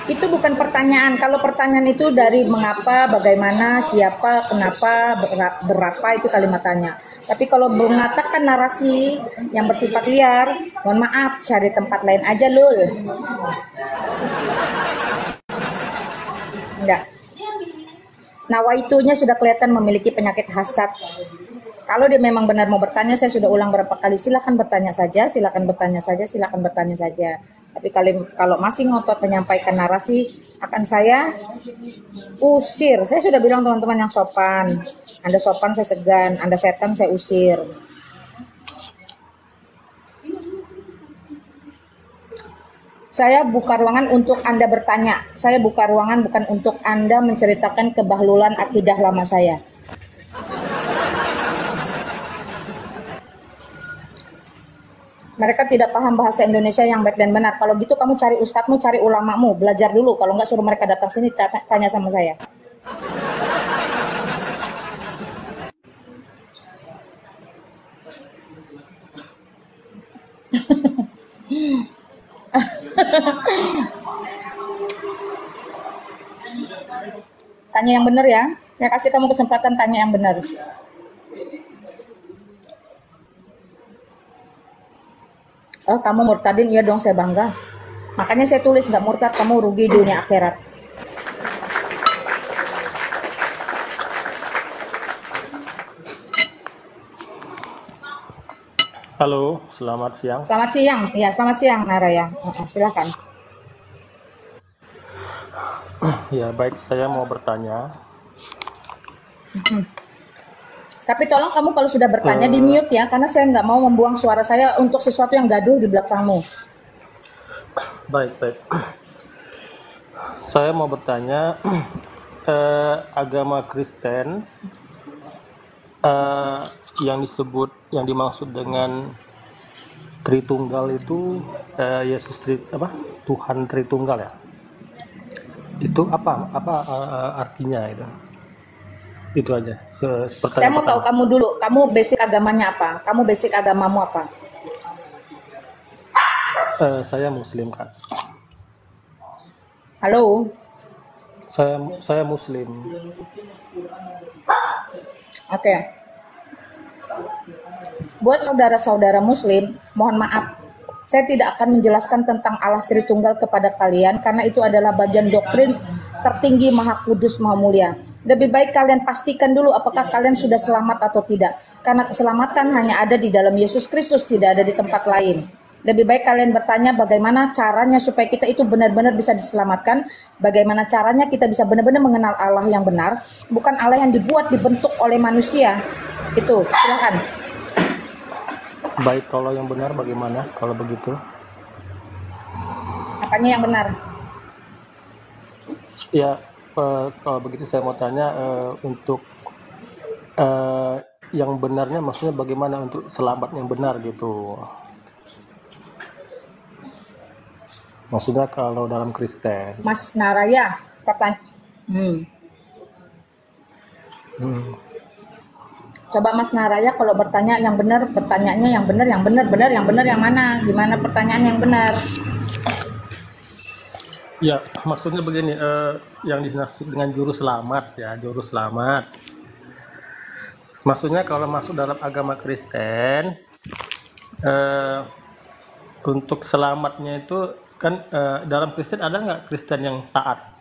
Itu bukan pertanyaan. Kalau pertanyaan itu dari mengapa, bagaimana, siapa, kenapa, berapa, itu kalimat tanya. Tapi kalau mengatakan narasi yang bersifat liar, mohon maaf, cari tempat lain aja, Lul. Enggak. Nawaitunya sudah kelihatan memiliki penyakit hasad. Kalau dia memang benar mau bertanya, saya sudah ulang berapa kali, silakan bertanya saja, silakan bertanya saja, silakan bertanya saja. Tapi kalau masih ngotot menyampaikan narasi, akan saya usir. Saya sudah bilang teman-teman yang sopan. Anda sopan, saya segan. Anda setan, saya usir. Saya buka ruangan untuk Anda bertanya. Saya buka ruangan bukan untuk Anda menceritakan kebahlulan akidah lama saya. Mereka tidak paham bahasa Indonesia yang baik dan benar. Kalau gitu kamu cari ustadzmu, cari ulamamu, belajar dulu. Kalau nggak suruh mereka datang sini tanya sama saya. Tanya yang benar ya. Saya kasih kamu kesempatan tanya yang benar. Oh, kamu murtadin? Iya dong, saya bangga. Makanya saya tulis nggak murtad, kamu rugi dunia akhirat. Halo, selamat siang. Selamat siang, ya selamat siang Naraya. Silakan. Ya baik, saya mau bertanya. Tapi tolong kamu kalau sudah bertanya di mute ya, karena saya nggak mau membuang suara saya untuk sesuatu yang gaduh di belakangmu. Baik. Saya mau bertanya, agama Kristen yang dimaksud dengan Tritunggal itu Yesus Tuhan Tritunggal ya? Itu apa artinya itu? Itu aja. Saya mau tahu kamu dulu, kamu basic agamanya apa? Kamu basic agamamu apa? Saya Muslim, Kak. Halo? Saya Muslim. Oke. Buat saudara-saudara Muslim, mohon maaf, saya tidak akan menjelaskan tentang Allah Tritunggal kepada kalian karena itu adalah bagian doktrin tertinggi Maha Kudus Maha Mulia. Lebih baik kalian pastikan dulu apakah kalian sudah selamat atau tidak. Karena keselamatan hanya ada di dalam Yesus Kristus, tidak ada di tempat lain. Lebih baik kalian bertanya bagaimana caranya supaya kita itu benar-benar bisa diselamatkan. Bagaimana caranya kita bisa benar-benar mengenal Allah yang benar. Bukan Allah yang dibentuk oleh manusia. Itu, silakan. Baik, kalau yang benar bagaimana kalau begitu? Apanya yang benar? Ya, kalau begitu saya mau tanya untuk yang benarnya maksudnya bagaimana untuk selamat yang benar gitu. Maksudnya kalau dalam Kristen. Mas Naraya, Coba Mas Naraya kalau bertanya yang benar, pertanyaannya yang benar, yang mana? Gimana pertanyaan yang benar? Ya, maksudnya begini, yang dimaksud dengan juru selamat ya, juru selamat. Maksudnya kalau masuk dalam agama Kristen, untuk selamatnya itu kan dalam Kristen ada nggak Kristen yang taat?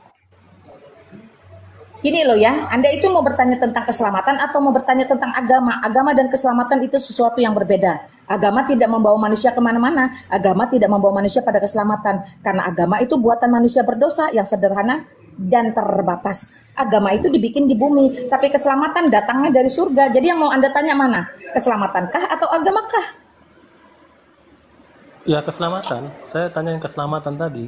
Gini loh ya, Anda itu mau bertanya tentang keselamatan atau mau bertanya tentang agama? Agama dan keselamatan itu sesuatu yang berbeda. Agama tidak membawa manusia kemana-mana. Agama tidak membawa manusia pada keselamatan. Karena agama itu buatan manusia berdosa yang sederhana dan terbatas. Agama itu dibikin di bumi, tapi keselamatan datangnya dari surga. Jadi yang mau Anda tanya mana? Keselamatankah atau agamakah? Ya keselamatan. Saya tanya yang keselamatan tadi.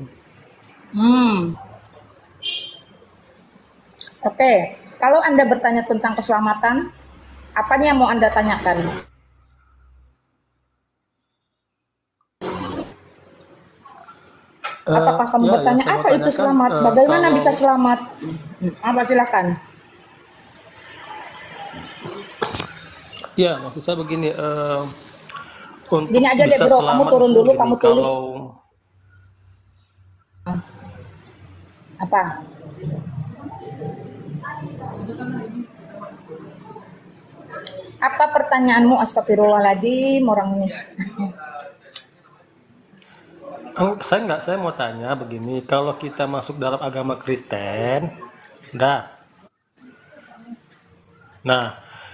Oke, kalau Anda bertanya tentang keselamatan, apanya yang mau Anda tanyakan? Apakah kamu bertanya apa itu selamat? Bagaimana bisa selamat? Apa silakan? Ya, maksud saya begini. Gini aja deh bro, kamu turun dulu, kamu tulis. Apa? Apa pertanyaanmu? Astagfirullahaladzim, orang ini. Saya mau tanya begini, kalau kita masuk dalam agama Kristen, nah,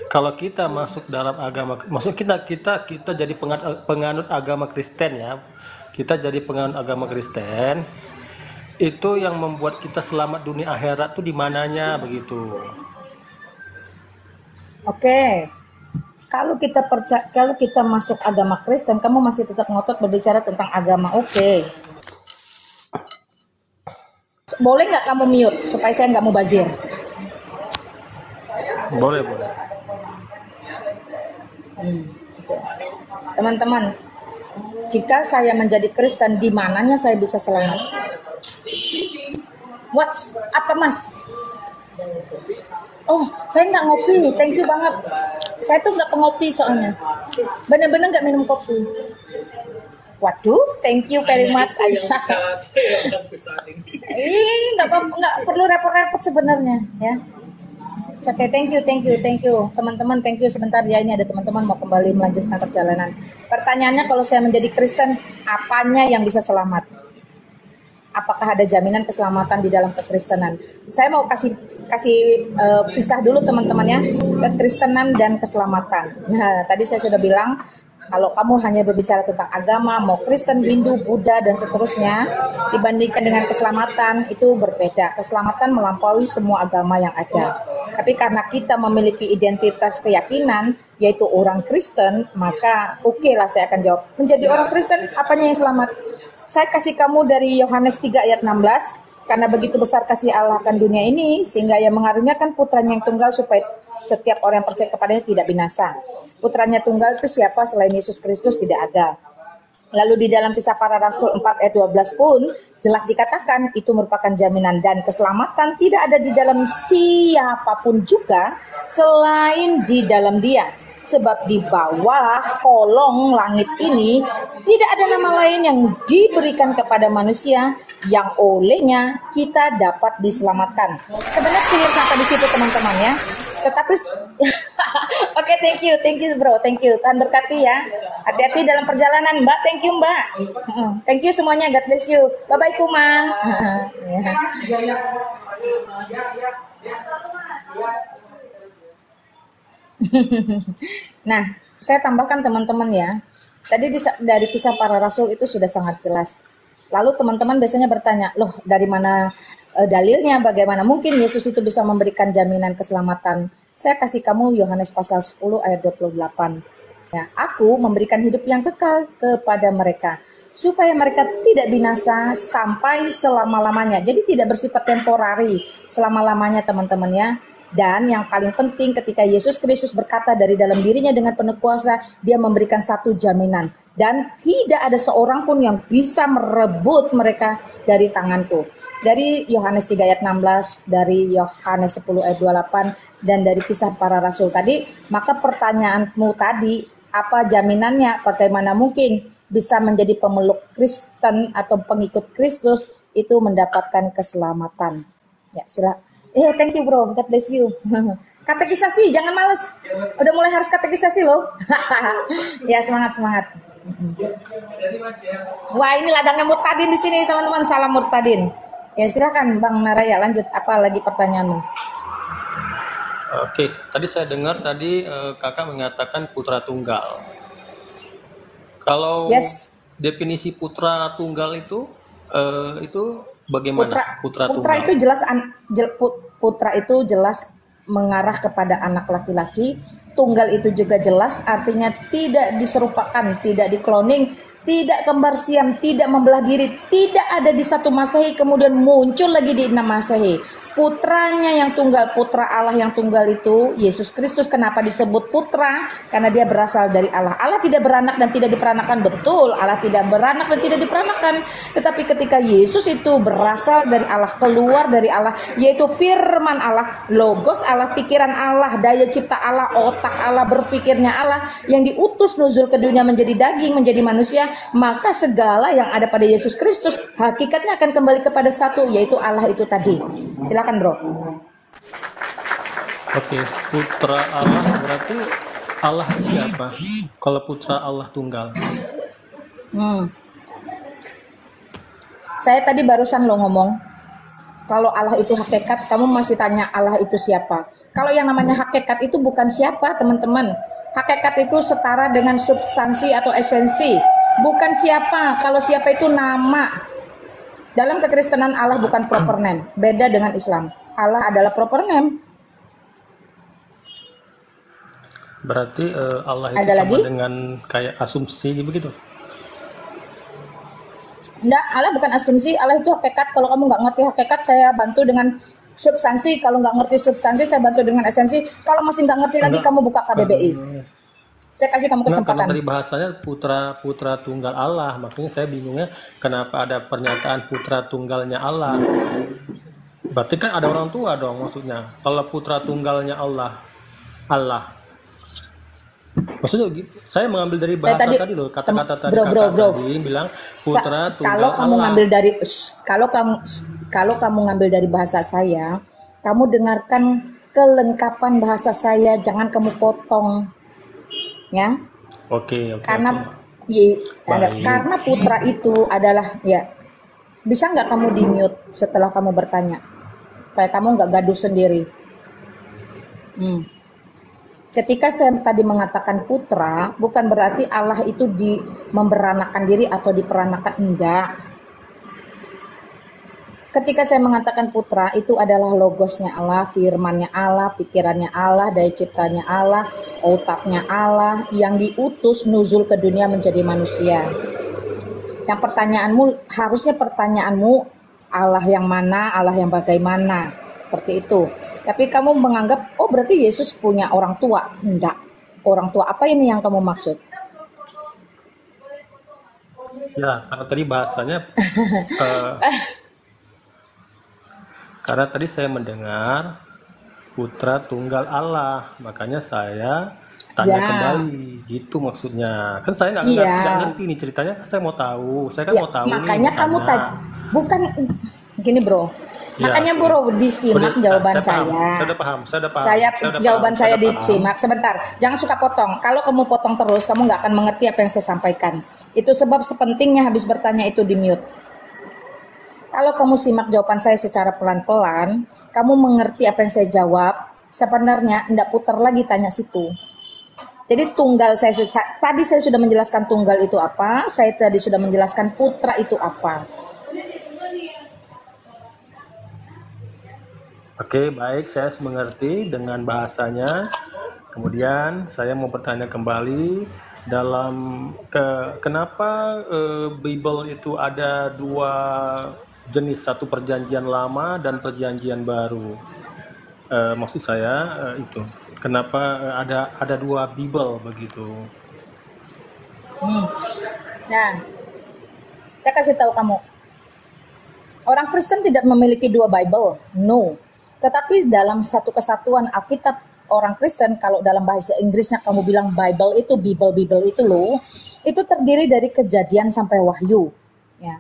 kalau kita masuk dalam agama, maksudnya kita jadi penganut agama Kristen ya, kita jadi penganut agama Kristen, itu yang membuat kita selamat dunia akhirat tuh di mananya begitu? Oke. Kalau kita masuk agama Kristen, kamu masih tetap ngotot berbicara tentang agama, oke. Boleh nggak kamu mute supaya saya nggak mubazir? Boleh. Teman-teman, jika saya menjadi Kristen, di mananya saya bisa selamat? Apa mas? Oh, saya nggak ngopi, thank you banget. Saya tuh nggak pengopi soalnya, bener-bener nggak minum kopi. Waduh, thank you very much. Nggak perlu repot-repot sebenarnya, ya. Oke, thank you, teman-teman, thank you sebentar ya. Ini ada teman-teman mau kembali melanjutkan perjalanan. Pertanyaannya, kalau saya menjadi Kristen, apanya yang bisa selamat? Apakah ada jaminan keselamatan di dalam kekristenan? Saya mau kasih pisah dulu teman-teman ya, kekristenan dan keselamatan. Nah, tadi saya sudah bilang, kalau kamu hanya berbicara tentang agama, mau Kristen, Hindu, Buddha, dan seterusnya, dibandingkan dengan keselamatan, itu berbeda. Keselamatan melampaui semua agama yang ada. Tapi karena kita memiliki identitas keyakinan, yaitu orang Kristen, maka oke lah saya akan jawab. Menjadi orang Kristen, apanya yang selamat? Saya kasih kamu dari Yohanes 3 ayat 16, karena begitu besar kasih Allah akan dunia ini, sehingga ia mengaruniakan putranya yang tunggal supaya setiap orang yang percaya kepadanya tidak binasa. Putranya tunggal itu siapa selain Yesus Kristus? Tidak ada. Lalu di dalam Kisah Para Rasul 4 ayat 12 pun jelas dikatakan itu merupakan jaminan, dan keselamatan tidak ada di dalam siapapun juga selain di dalam Dia. Sebab di bawah kolong langit ini tidak ada nama lain yang diberikan kepada manusia yang olehnya kita dapat diselamatkan. Sebenarnya clear sampai di situ teman-teman ya. Tetapi oke, thank you bro, thank you. Tuhan berkati ya. Hati-hati dalam perjalanan Mbak, thank you Mbak. Thank you semuanya, God bless you. Bye bye Kuma. Nah, saya tambahkan teman-teman ya. Tadi dari Kisah Para Rasul itu sudah sangat jelas. Lalu teman-teman biasanya bertanya, loh dari mana dalilnya? Bagaimana mungkin Yesus itu bisa memberikan jaminan keselamatan? Saya kasih kamu Yohanes pasal 10 ayat 28. Ya, aku memberikan hidup yang kekal kepada mereka, supaya mereka tidak binasa sampai selama-lamanya. Jadi tidak bersifat temporari selama-lamanya teman-teman ya. Dan yang paling penting ketika Yesus Kristus berkata dari dalam dirinya dengan penuh kuasa, dia memberikan satu jaminan. Dan tidak ada seorang pun yang bisa merebut mereka dari tanganku. Dari Yohanes 3 ayat 16, dari Yohanes 10 ayat 28, dan dari Kisah Para Rasul tadi, maka pertanyaanmu tadi, apa jaminannya? Bagaimana mungkin bisa menjadi pemeluk Kristen atau pengikut Kristus itu mendapatkan keselamatan? Ya, silakan. Thank you bro, God bless you. Katekisasi, jangan males. Udah mulai harus katekisasi loh. Ya, semangat. Wah, ini ladangnya Murtadin di sini teman-teman. Salam Murtadin. Ya, silakan Bang Naraya, lanjut. Apa lagi pertanyaanmu? Oke, tadi saya dengar kakak mengatakan putra tunggal. Kalau definisi putra tunggal itu bagaimana? Putra tunggal itu jelas putra itu jelas mengarah kepada anak laki-laki. Tunggal itu juga jelas artinya tidak diserupakan, tidak dikloning, tidak kembar siam, tidak membelah diri, tidak ada di satu Masehi kemudian muncul lagi di 6 Masehi. Putranya yang tunggal, putra Allah yang tunggal itu Yesus Kristus. Kenapa disebut putra? Karena dia berasal dari Allah. Allah tidak beranak dan tidak diperanakan. Betul, Allah tidak beranak dan tidak diperanakan. Tetapi ketika Yesus itu berasal dari Allah, keluar dari Allah, yaitu firman Allah, logos Allah, pikiran Allah, daya cipta Allah, otak Allah, berpikirnya Allah, yang diutus nuzul ke dunia menjadi daging, menjadi manusia, maka segala yang ada pada Yesus Kristus hakikatnya akan kembali kepada satu, yaitu Allah itu tadi. Silakan bro. Oke, putra Allah berarti Allah siapa? Kalau putra Allah tunggal. Saya tadi barusan lo ngomong, kalau Allah itu hakikat, kamu masih tanya Allah itu siapa? Kalau yang namanya hakikat itu bukan siapa teman-teman. Hakikat itu setara dengan substansi atau esensi. Bukan siapa, kalau siapa itu nama. Dalam kekristenan Allah bukan proper name, beda dengan Islam. Allah adalah proper name. Berarti Allah itu Ada sama lagi? dengan kayak asumsi begitu? Enggak, Allah bukan asumsi, Allah itu hakikat. Kalau kamu nggak ngerti hakikat, saya bantu dengan substansi. Kalau nggak ngerti substansi, saya bantu dengan esensi. Kalau masih nggak ngerti lagi, kamu buka KBBI. Saya kasih kamu kesempatan. Karena dari bahasanya putra tunggal Allah, makanya saya bingungnya kenapa ada pernyataan putra tunggalnya Allah. Berarti kan ada orang tua dong maksudnya. Kalau putra tunggalnya Allah. Maksudnya saya mengambil dari bahasa tadi loh, kata-kata tadi tadi bilang putra tunggal kalau kamu Allah. ngambil dari kalau kamu ngambil dari bahasa saya, kamu dengarkan kelengkapan bahasa saya, jangan kamu potong. Ya. Oke. Karena karena putra itu adalah bisa nggak kamu di mute setelah kamu bertanya supaya kamu nggak gaduh sendiri. Ketika saya tadi mengatakan putra, bukan berarti Allah itu memberanakan diri atau diperanakan, enggak. Ketika saya mengatakan putra, itu adalah logosnya Allah, firmannya Allah, pikirannya Allah, daya ciptanya Allah, otaknya Allah, yang diutus nuzul ke dunia menjadi manusia. Yang harusnya pertanyaanmu, Allah yang mana, Allah yang bagaimana, seperti itu. Tapi kamu menganggap, oh berarti Yesus punya orang tua. Enggak. Orang tua apa ini yang kamu maksud? Ya, karena tadi bahasanya karena tadi saya mendengar putra tunggal Allah, makanya saya tanya kembali, gitu maksudnya. Kan saya nggak ngerti nih ceritanya, saya mau tahu, mau tahu. Makanya nih, kamu bukan gini bro. Makanya bro disimak jawaban saya. Saya udah paham. Jawaban saya disimak. Sebentar, jangan suka potong. Kalau kamu potong terus, kamu nggak akan mengerti apa yang saya sampaikan. Itu sebab sepentingnya habis bertanya itu di mute. Kalau kamu simak jawaban saya secara pelan-pelan, kamu mengerti apa yang saya jawab, sebenarnya enggak putar lagi tanya situ. Jadi tunggal tadi saya sudah menjelaskan tunggal itu apa, saya tadi sudah menjelaskan putra itu apa. Oke, baik, saya mengerti dengan bahasanya. Kemudian saya mau bertanya kembali kenapa Bible itu ada dua jenis, satu perjanjian lama dan perjanjian baru. Maksud saya itu kenapa ada dua Bible begitu. Nah, saya kasih tahu kamu, orang Kristen tidak memiliki dua Bible, no. Tetapi dalam satu kesatuan Alkitab orang Kristen, kalau dalam bahasa Inggrisnya kamu bilang Bible itu itu loh, itu terdiri dari Kejadian sampai Wahyu, ya.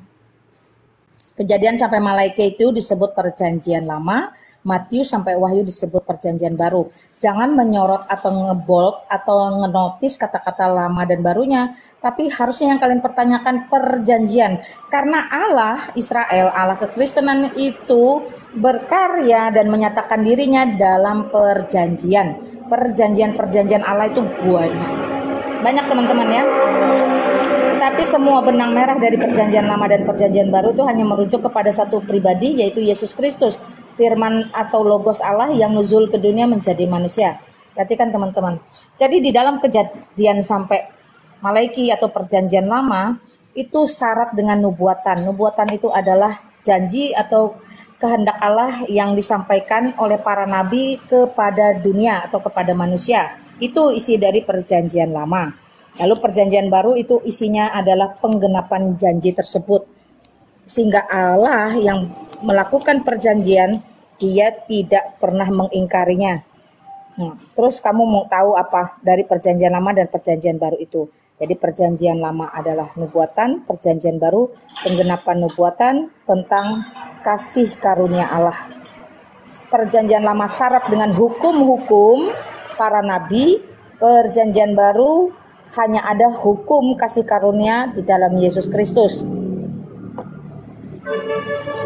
Kejadian sampai Malaiki itu disebut Perjanjian Lama, Matius sampai Wahyu disebut Perjanjian Baru. Jangan menyorot atau ngebold atau ngenotis kata-kata lama dan barunya, tapi harusnya yang kalian pertanyakan perjanjian. Karena Allah Israel, Allah kekristenan itu berkarya dan menyatakan dirinya dalam perjanjian. Perjanjian Allah itu banyak teman-teman ya. Tapi semua benang merah dari Perjanjian Lama dan Perjanjian Baru itu hanya merujuk kepada satu pribadi, yaitu Yesus Kristus, firman atau logos Allah yang nuzul ke dunia menjadi manusia. Perhatikan teman-teman. Jadi di dalam Kejadian sampai Malaiki atau Perjanjian Lama itu syarat dengan nubuatan. Nubuatan itu adalah janji atau kehendak Allah yang disampaikan oleh para nabi kepada dunia atau kepada manusia. Itu isi dari Perjanjian Lama. Lalu Perjanjian Baru itu isinya adalah penggenapan janji tersebut. Sehingga Allah yang melakukan perjanjian, dia tidak pernah mengingkarinya. Nah, terus kamu mau tahu apa dari Perjanjian Lama dan Perjanjian Baru itu? Jadi Perjanjian Lama adalah nubuatan, Perjanjian Baru penggenapan nubuatan tentang kasih karunia Allah. Perjanjian Lama syarat dengan hukum-hukum para nabi, Perjanjian Baru hanya ada hukum kasih karunia di dalam Yesus Kristus.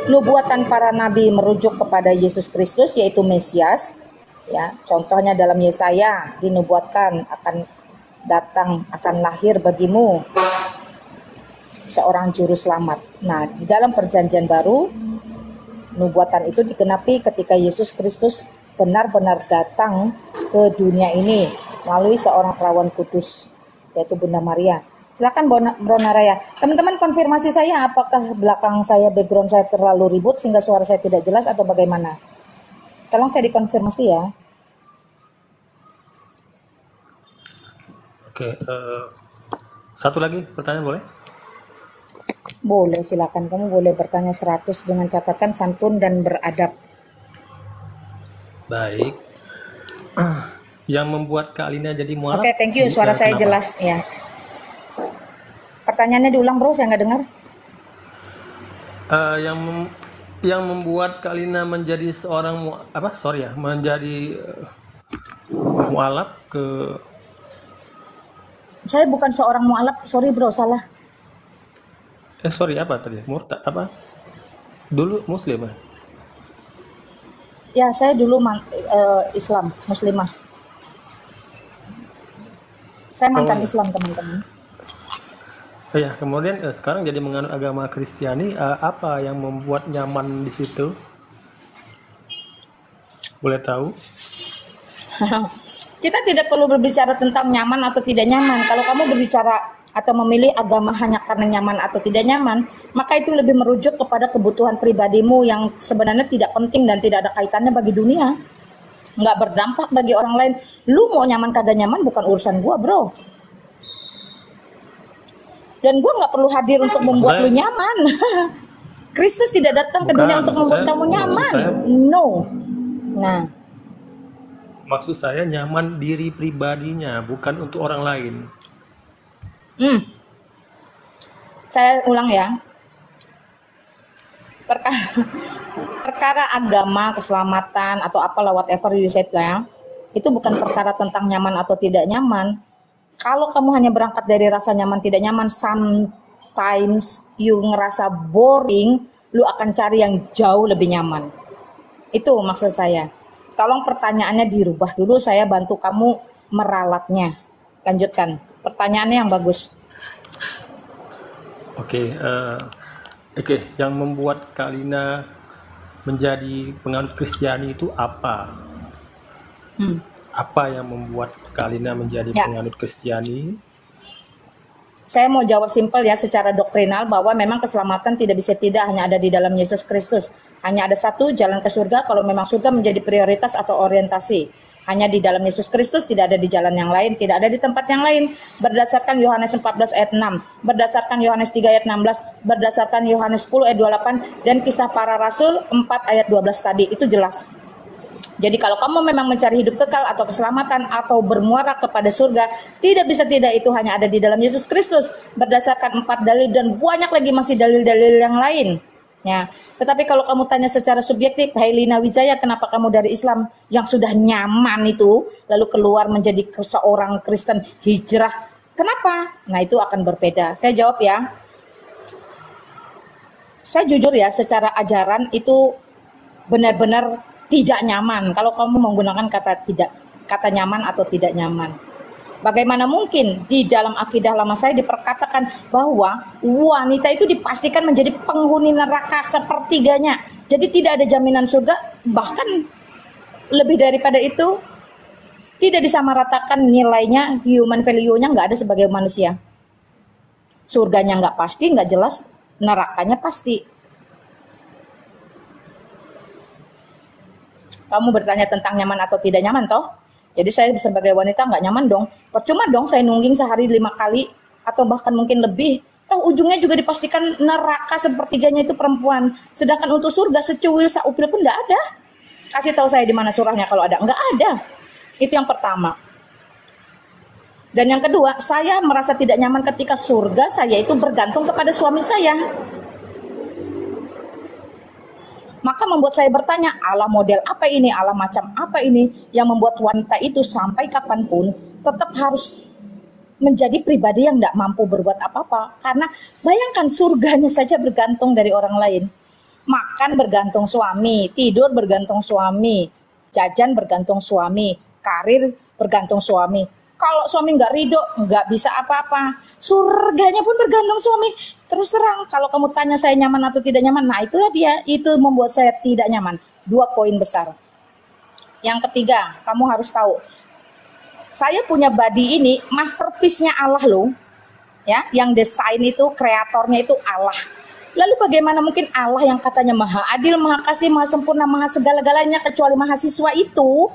Nubuatan para nabi merujuk kepada Yesus Kristus, yaitu Mesias. Ya, contohnya dalam Yesaya dinubuatkan akan datang, akan lahir bagimu seorang juru selamat. Nah, di dalam Perjanjian Baru, nubuatan itu digenapi ketika Yesus Kristus benar-benar datang ke dunia ini melalui seorang perawan kudus, yaitu Bunda Maria. Silakan Bro Naraya. Teman-teman konfirmasi saya, apakah belakang saya, background saya terlalu ribut sehingga suara saya tidak jelas atau bagaimana? Tolong saya dikonfirmasi ya. Oke, satu lagi pertanyaan boleh? Boleh, silakan. Kamu boleh bertanya 100 dengan catatan santun dan beradab. Baik. Yang membuat Kak Alina jadi mualaf. Oke, thank you. Suara saya kenapa? jelas ya. Pertanyaannya diulang bro, saya nggak dengar. Yang membuat Kak Alina menjadi seorang menjadi mualaf ke. Saya bukan seorang mualaf, sorry bro, salah. Apa tadi? Murtad apa? Dulu muslim ya? Ya, saya dulu Islam, muslimah. Saya mantan Islam, teman-teman. Ya, kemudian sekarang jadi menganut agama Kristiani, apa yang membuat nyaman di situ? Boleh tahu? Kita tidak perlu berbicara tentang nyaman atau tidak nyaman. Kalau kamu berbicara atau memilih agama hanya karena nyaman atau tidak nyaman, maka itu lebih merujuk kepada kebutuhan pribadimu yang sebenarnya tidak penting dan tidak ada kaitannya bagi dunia. Nggak berdampak bagi orang lain. Lu mau nyaman kagak nyaman bukan urusan gua bro. Dan gua nggak perlu hadir untuk membuat lu nyaman. Kristus tidak datang ke dunia untuk membuat kamu nyaman. No. Nah, maksud saya nyaman diri pribadinya, bukan untuk orang lain. Saya ulang ya. Perkara agama, keselamatan atau apalah whatever you said ya, itu bukan perkara tentang nyaman atau tidak nyaman. Kalau kamu hanya berangkat dari rasa nyaman tidak nyaman, sometimes you ngerasa boring, lu akan cari yang jauh lebih nyaman. Itu maksud saya. Tolong pertanyaannya dirubah dulu, saya bantu kamu meralatnya. Lanjutkan. Pertanyaannya yang bagus. Oke, yang membuat Kak Alina menjadi penganut Kristiani itu apa? Apa yang membuat Kak Alina menjadi penganut Kristiani? Saya mau jawab simpel ya secara doktrinal bahwa memang keselamatan tidak hanya ada di dalam Yesus Kristus. Hanya ada satu jalan ke surga kalau memang surga menjadi prioritas atau orientasi. Hanya di dalam Yesus Kristus, tidak ada di jalan yang lain, tidak ada di tempat yang lain. Berdasarkan Yohanes 14 ayat 6, berdasarkan Yohanes 3 ayat 16, berdasarkan Yohanes 10 ayat 28, dan Kisah Para Rasul 4 ayat 12 tadi, itu jelas. Jadi kalau kamu memang mencari hidup kekal atau keselamatan atau bermuara kepada surga, tidak bisa tidak itu hanya ada di dalam Yesus Kristus berdasarkan 4 dalil dan banyak lagi masih dalil-dalil yang lain. Ya, tetapi kalau kamu tanya secara subjektif, hai Lina Wijaya, kenapa kamu dari Islam yang sudah nyaman itu lalu keluar menjadi seorang Kristen hijrah? Kenapa? Nah, itu akan berbeda. Saya jawab ya. Saya jujur ya, secara ajaran itu benar-benar tidak nyaman kalau kamu menggunakan kata nyaman atau tidak nyaman. Bagaimana mungkin di dalam akidah lama saya diperkatakan bahwa wanita itu dipastikan menjadi penghuni neraka sepertiganya. Jadi tidak ada jaminan surga, bahkan lebih daripada itu tidak disamaratakan nilainya, human value-nya nggak ada sebagai manusia. Surganya nggak pasti, nggak jelas, nerakanya pasti. Kamu bertanya tentang nyaman atau tidak nyaman toh? Jadi saya sebagai wanita nggak nyaman dong. Percuma dong saya nungging sehari 5 kali atau bahkan mungkin lebih. Toh ujungnya juga dipastikan neraka sepertiganya itu perempuan. Sedangkan untuk surga secuil saupil pun nggak ada. Kasih tahu saya di mana surahnya kalau ada. Nggak ada. Itu yang pertama. Dan yang kedua, saya merasa tidak nyaman ketika surga saya itu bergantung kepada suami saya. Maka membuat saya bertanya, Allah model apa ini, Allah macam apa ini yang membuat wanita itu sampai kapanpun tetap harus menjadi pribadi yang tidak mampu berbuat apa-apa. Karena bayangkan surganya saja bergantung dari orang lain. Makan bergantung suami, tidur bergantung suami, jajan bergantung suami, karir bergantung suami. Kalau suami nggak ridho, nggak bisa apa-apa. Surganya pun bergantung suami. Terus terang, kalau kamu tanya saya nyaman atau tidak nyaman, nah itulah dia. Itu membuat saya tidak nyaman. 2 poin besar. Yang ketiga, kamu harus tahu. Saya punya body ini, masterpiece-nya Allah loh. Ya, yang desain itu, kreatornya itu Allah. Lalu bagaimana mungkin Allah yang katanya maha adil, maha kasih, maha sempurna, maha segala-galanya, kecuali mahasiswa itu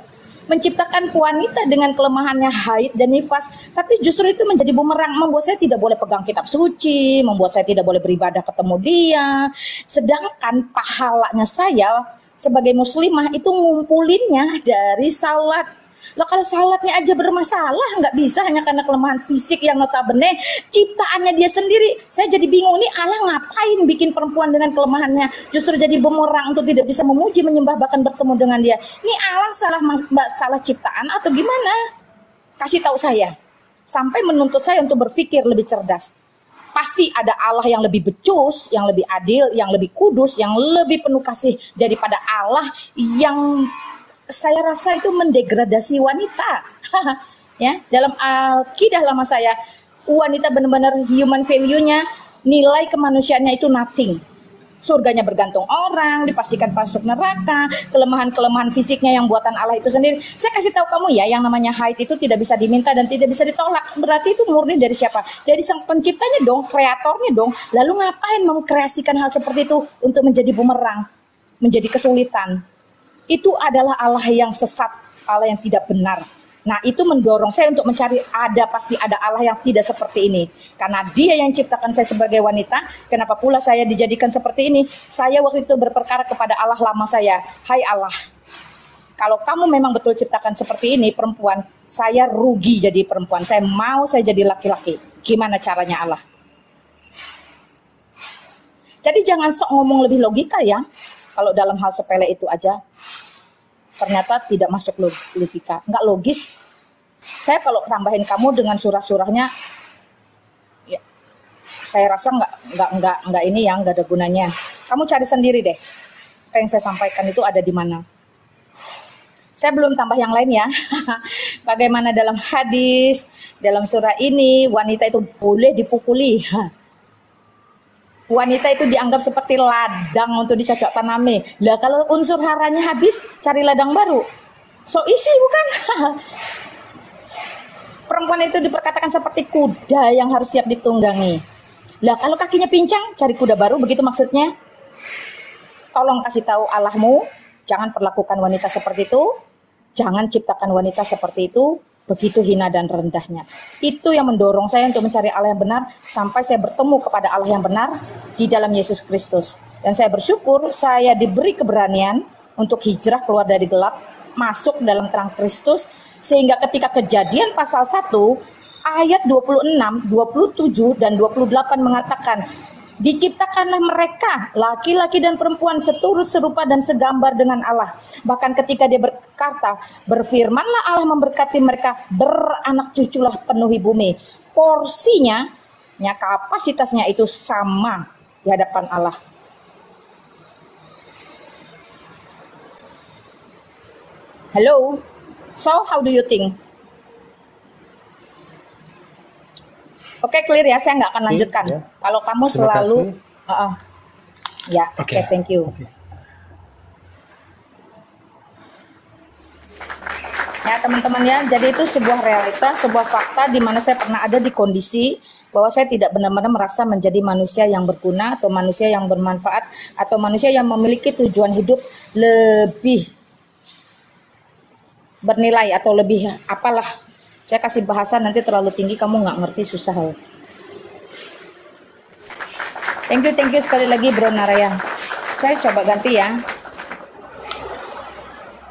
menciptakan wanita dengan kelemahannya haid dan nifas, tapi justru itu menjadi bumerang, membuat saya tidak boleh pegang kitab suci, membuat saya tidak boleh beribadah ketemu dia, sedangkan pahalanya saya sebagai muslimah itu ngumpulinnya dari salat. Lah kalau salatnya aja bermasalah, nggak bisa hanya karena kelemahan fisik yang notabene ciptaannya dia sendiri. Saya jadi bingung nih, Allah ngapain bikin perempuan dengan kelemahannya justru jadi bumerang untuk tidak bisa memuji, menyembah, bahkan bertemu dengan dia. Ini Allah salah ciptaan atau gimana? Kasih tahu saya. Sampai menuntut saya untuk berpikir lebih cerdas. Pasti ada Allah yang lebih becus, yang lebih adil, yang lebih kudus, yang lebih penuh kasih daripada Allah yang saya rasa itu mendegradasi wanita. Ya, dalam akidah lama saya, wanita benar-benar human value-nya, nilai kemanusiaannya itu nothing. Surganya bergantung orang, dipastikan masuk neraka, kelemahan-kelemahan fisiknya yang buatan Allah itu sendiri. Saya kasih tahu kamu ya, yang namanya haid itu tidak bisa diminta dan tidak bisa ditolak. Berarti itu murni dari siapa? Dari sang penciptanya dong, kreatornya dong. Lalu ngapain mengkreasikan hal seperti itu untuk menjadi bumerang, menjadi kesulitan? Itu adalah Allah yang sesat, Allah yang tidak benar. Nah, itu mendorong saya untuk mencari pasti ada Allah yang tidak seperti ini. Karena dia yang ciptakan saya sebagai wanita, kenapa pula saya dijadikan seperti ini? Saya waktu itu berperkara kepada Allah lama saya, hai Allah, kalau kamu memang betul ciptakan seperti ini perempuan, saya rugi jadi perempuan, saya jadi laki-laki. Gimana caranya Allah? Jadi jangan sok ngomong lebih logika ya. Kalau dalam hal sepele itu aja, ternyata tidak masuk logika, nggak logis. Saya kalau tambahin kamu dengan surah-surahnya, ya, saya rasa nggak ini yang nggak ada gunanya. Kamu cari sendiri deh, apa yang saya sampaikan itu ada di mana. Saya belum tambah yang lain ya. Bagaimana dalam hadis, dalam surah ini wanita itu boleh dipukuli. Wanita itu dianggap seperti ladang untuk dicocok tanami. Lah kalau unsur haranya habis, cari ladang baru. So isi bukan? perempuan itu diperkatakan seperti kuda yang harus siap ditunggangi. Lah kalau kakinya pincang, cari kuda baru, begitu maksudnya? Tolong kasih tahu Allahmu, jangan perlakukan wanita seperti itu, jangan ciptakan wanita seperti itu, begitu hina dan rendahnya. Itu yang mendorong saya untuk mencari Allah yang benar, sampai saya bertemu kepada Allah yang benar di dalam Yesus Kristus. Dan saya bersyukur saya diberi keberanian untuk hijrah keluar dari gelap, masuk dalam terang Kristus, sehingga ketika Kejadian pasal 1, ayat 26, 27, dan 28 mengatakan, diciptakanlah mereka, laki-laki dan perempuan, seturut serupa dan segambar dengan Allah. Bahkan ketika dia berkata, berfirmanlah Allah memberkati mereka, beranak cuculah penuhi bumi. Porsinya, kapasitasnya itu sama di hadapan Allah. Hello, so how do you think? Oke, clear ya, saya nggak akan lanjutkan. Ya. Kalau kamu Terima selalu, kasih. ya, Oke. oke, thank you. Oke. Ya teman-teman ya, jadi itu sebuah realita, sebuah fakta di mana saya pernah ada di kondisi bahwa saya tidak benar-benar merasa menjadi manusia yang berguna atau manusia yang bermanfaat atau manusia yang memiliki tujuan hidup lebih bernilai atau lebih apalah. Saya kasih bahasa nanti terlalu tinggi, kamu nggak ngerti, susah. Thank you sekali lagi Bro Narayan. Saya coba ganti ya.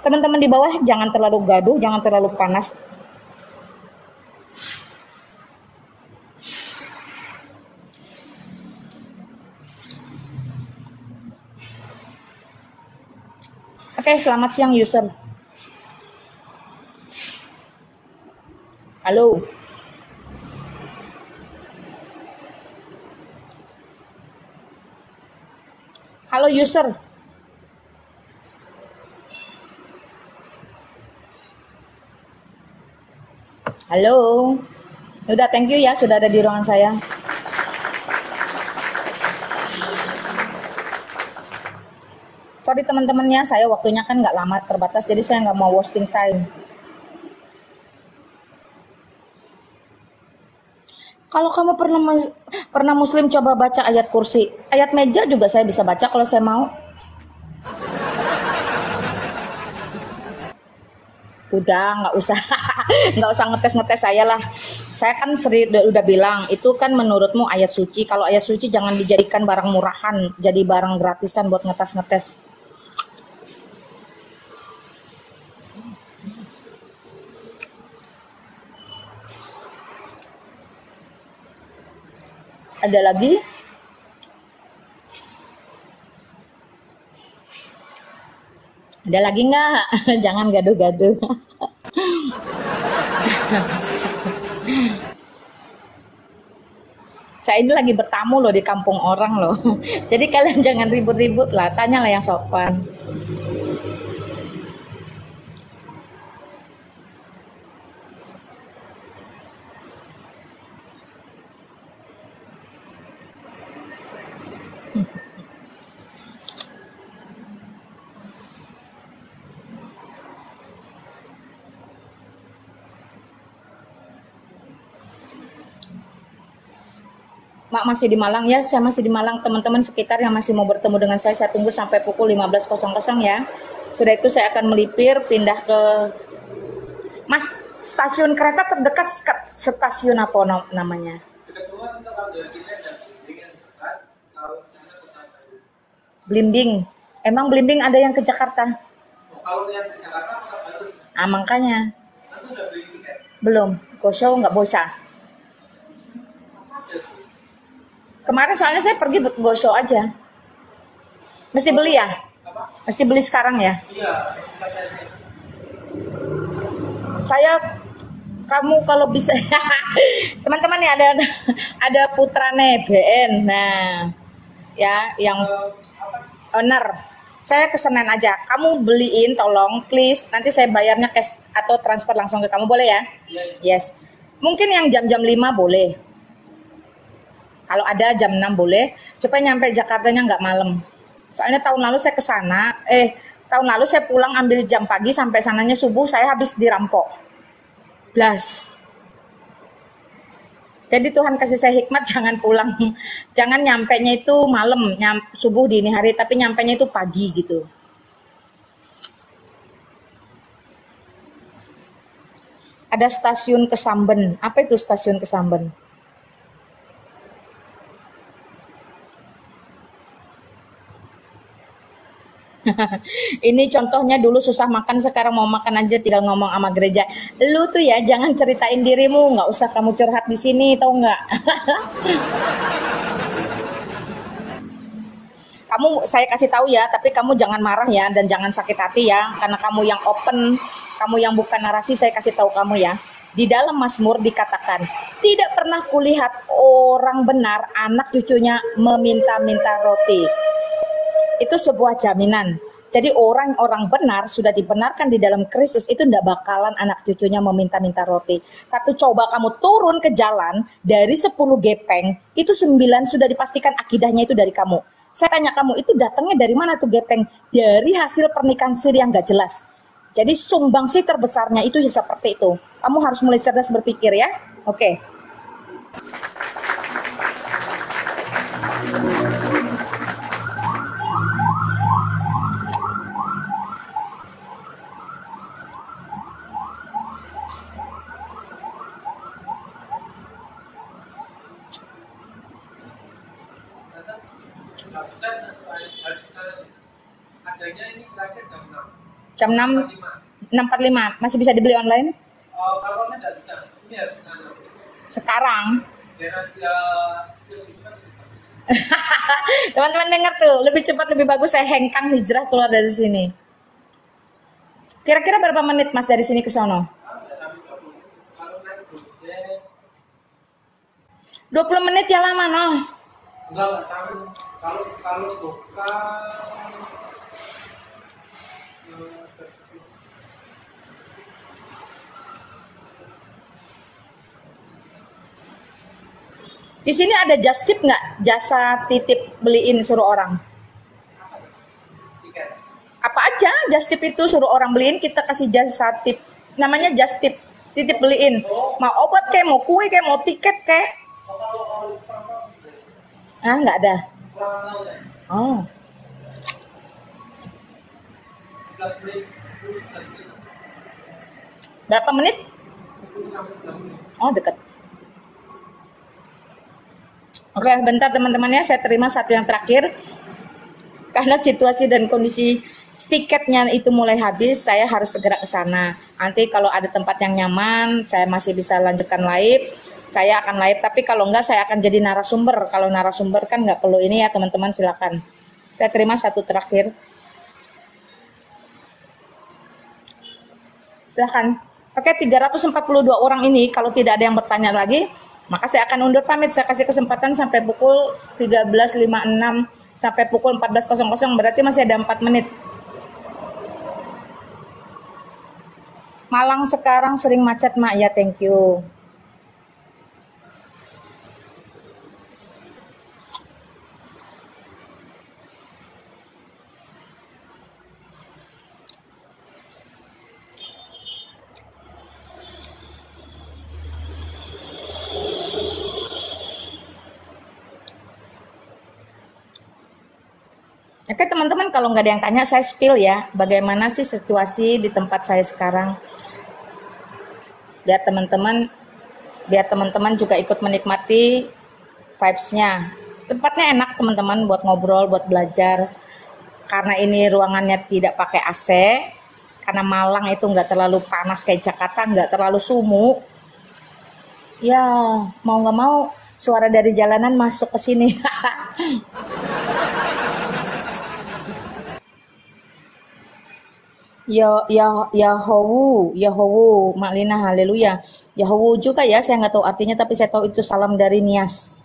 Teman-teman di bawah jangan terlalu gaduh, jangan terlalu panas. Oke, selamat siang user. Halo. Halo user. Halo. Udah, thank you ya sudah ada di ruangan saya. Sorry teman-temannya, saya waktunya kan nggak lama, terbatas, jadi saya nggak mau wasting time. Kalau kamu pernah muslim, coba baca ayat kursi. Ayat meja juga saya bisa baca kalau saya mau. Udah, nggak usah ngetes saya lah. Saya kan udah bilang, itu kan menurutmu ayat suci. Kalau ayat suci jangan dijadikan barang murahan, jadi barang gratisan buat ngetes. Ada lagi? Ada lagi nggak? Jangan gaduh-gaduh. Saya ini lagi bertamu loh di kampung orang loh. Jadi kalian jangan ribut-ribut lah, tanyalah yang sopan. Mak masih di Malang ya, saya masih di Malang. Teman-teman sekitar yang masih mau bertemu dengan saya tunggu sampai pukul 15.00 ya. Sudah itu saya akan melipir, pindah ke Mas, stasiun kereta terdekat stasiun apa namanya? Blimbing. Emang Blimbing ada yang ke Jakarta? Ah, makanya. Belum, Gosho nggak bosa. Kemarin soalnya saya pergi Gosho aja. Mesti beli ya? Mesti beli sekarang ya? Kamu kalau bisa teman-teman nih ada putrane BN. Nah, ya yang owner. Saya ke Senen aja. Kamu beliin tolong please. Nanti saya bayarnya cash atau transfer langsung ke kamu, boleh ya? Yes. Mungkin yang jam-jam 5 boleh. Kalau ada jam 6 boleh, supaya nyampe Jakartanya nggak malam. Soalnya tahun lalu saya ke sana, tahun lalu saya pulang ambil jam pagi, sampai sananya subuh, saya habis dirampok. Blas. Jadi Tuhan kasih saya hikmat, jangan pulang, jangan nyampenya itu malam, subuh dini hari, tapi nyampenya itu pagi gitu. Ada stasiun Kesamben. Apa itu stasiun Kesamben? Ini contohnya dulu susah makan, sekarang mau makan aja tinggal ngomong sama gereja. Lu tuh ya jangan ceritain dirimu, nggak usah kamu curhat di sini, tau nggak? Kamu saya kasih tahu ya, tapi kamu jangan marah ya dan jangan sakit hati ya, karena kamu yang open, kamu yang bukan narasi, saya kasih tahu kamu ya. Di dalam Mazmur dikatakan, tidak pernah kulihat orang benar anak cucunya meminta-minta roti. Itu sebuah jaminan. Jadi orang-orang benar sudah dibenarkan di dalam Kristus itu tidak bakalan anak cucunya meminta-minta roti. Tapi coba kamu turun ke jalan, dari 10 gepeng, itu 9 sudah dipastikan akidahnya itu dari kamu. Saya tanya kamu, itu datangnya dari mana tuh gepeng? Dari hasil pernikahan siri yang gak jelas. Jadi sumbangsi terbesarnya itu ya seperti itu. Kamu harus mulai cerdas berpikir ya. Oke. Adanya ini terakhir Jam jam 6. 6.45 masih bisa dibeli online? Kalau tidak bisa, ini harus Sekarang. ya, Teman-teman dengar tuh, lebih cepat lebih bagus saya hengkang hijrah keluar dari sini. Kira-kira berapa menit Mas dari sini ke sono? 20 menit ya lama noh. Enggak sampai. Kalau bukan di sini ada just tip nggak? Jasa titip beliin suruh orang. Apa aja just tip itu suruh orang beliin, kita kasih jasa tip. Namanya just tip, titip beliin. Mau obat kayak, mau kue kayak, mau tiket kayak. Ah, nggak ada. Oh. Berapa menit? Oh, dekat. Oke, bentar teman-teman ya, saya terima satu yang terakhir. Karena situasi dan kondisi tiketnya itu mulai habis, saya harus segera ke sana. Nanti kalau ada tempat yang nyaman, saya masih bisa lanjutkan live. Saya akan live, tapi kalau enggak saya akan jadi narasumber. Kalau narasumber kan nggak perlu ini ya teman-teman, silakan. Saya terima satu terakhir. Silakan. Oke, 342 orang ini kalau tidak ada yang bertanya lagi, maka saya akan undur pamit. Saya kasih kesempatan sampai pukul 13.56 sampai pukul 14.00, berarti masih ada 4 menit. Malang sekarang sering macet, Mak. Ya, thank you. Oke teman-teman, kalau nggak ada yang tanya, saya spill ya, bagaimana sih situasi di tempat saya sekarang. Biar teman-teman juga ikut menikmati vibes-nya. Tempatnya enak teman-teman buat ngobrol, buat belajar. Karena ini ruangannya tidak pakai AC, karena Malang itu nggak terlalu panas kayak Jakarta, nggak terlalu sumuk. Ya, mau nggak mau, suara dari jalanan masuk ke sini. Yahowu, Maklina, haleluya. Yahowu juga ya, saya nggak tahu artinya, tapi saya tahu itu salam dari Nias.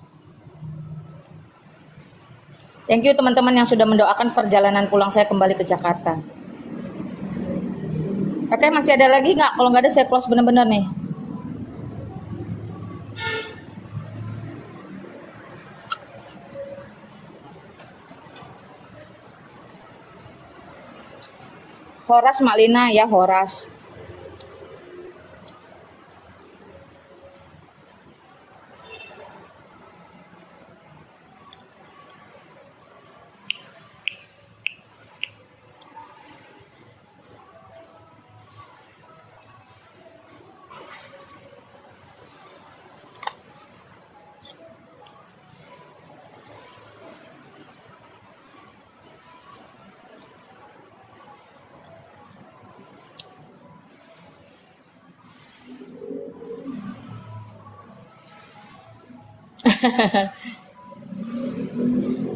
Thank you teman-teman yang sudah mendoakan perjalanan pulang saya kembali ke Jakarta. Oke, masih ada lagi nggak? Kalau nggak ada, saya close bener-bener nih. Horas Maklina ya, Horas.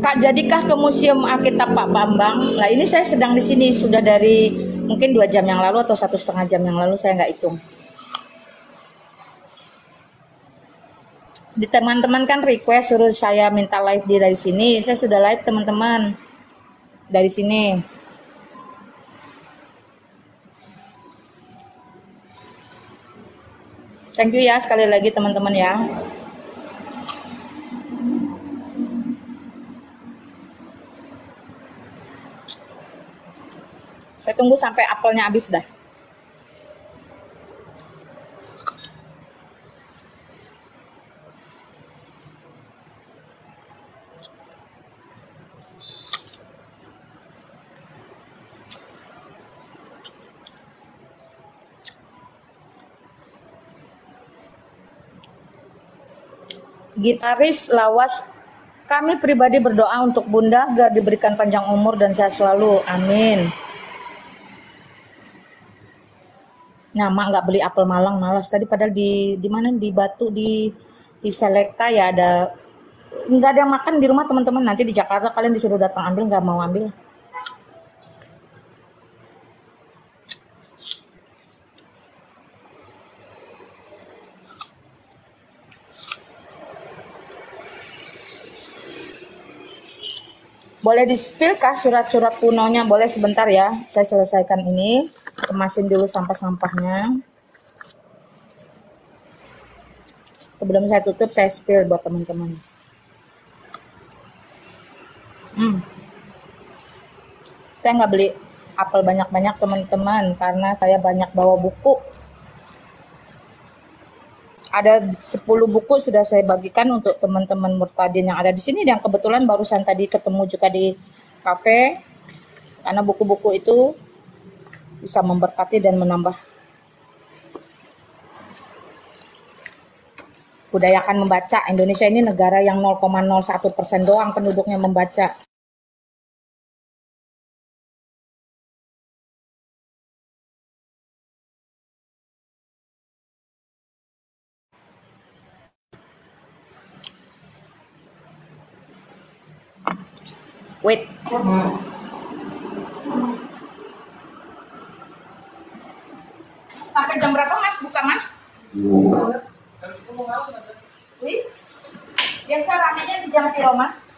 Kak, jadikah ke Museum Alkitab Pak Bambang? Nah, ini saya sedang di sini sudah dari mungkin 2 jam yang lalu atau 1,5 jam yang lalu, saya nggak hitung. Di teman-teman kan request suruh saya minta live dari sini. Saya sudah live teman-teman dari sini. Thank you ya sekali lagi teman-teman ya. Saya tunggu sampai apelnya habis dah. Gitaris lawas, kami pribadi berdoa untuk Bunda agar diberikan panjang umur dan sehat selalu. Amin. Nah, mak nggak beli apel Malang, malas tadi padahal di mana di Batu di Selekta ya ada, nggak ada yang makan di rumah teman-teman. Nanti di Jakarta kalian disuruh datang ambil, nggak mau ambil. Boleh di-spill kah surat-surat kunonya? Boleh sebentar ya. Saya selesaikan ini. Kemasin dulu sampah-sampahnya. Sebelum saya tutup, saya spill buat teman-teman. Saya nggak beli apel banyak-banyak teman-teman. Karena saya banyak bawa buku. Ada 10 buku sudah saya bagikan untuk teman-teman Murtadin yang ada di sini, dan kebetulan barusan tadi ketemu juga di kafe, karena buku-buku itu bisa memberkati dan menambah budayakan membaca. Indonesia ini negara yang 0,01% doang penduduknya membaca. Wait. Sampai jam berapa Mas buka Mas? Wih. Biasa ramenya di jam piro Mas?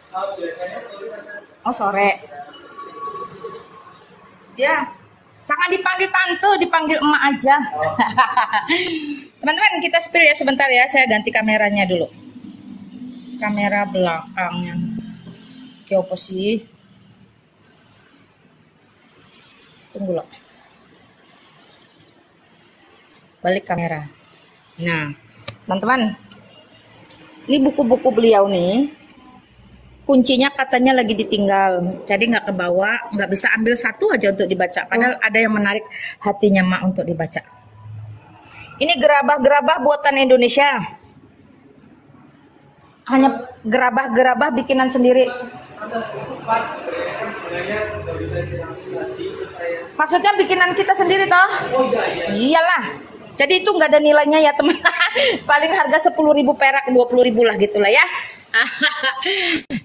Oh sore. Ya. Jangan dipanggil tante, dipanggil emak aja. Teman-teman kita spill ya sebentar ya. Saya ganti kameranya dulu. Kamera belakangnya. Oke, apa sih? Tunggu loh. Balik kamera. Nah, teman-teman, ini buku-buku beliau nih, kuncinya katanya lagi ditinggal, jadi nggak kebawa, nggak bisa ambil satu aja untuk dibaca. Padahal ada yang menarik hatinya mak untuk dibaca. Ini gerabah-gerabah buatan Indonesia. Hanya gerabah-gerabah bikinan sendiri. Maksudnya bikinan kita sendiri toh? Iyalah. Jadi itu nggak ada nilainya ya teman. Paling harga 10.000 perak, 20.000 lah gitulah ya.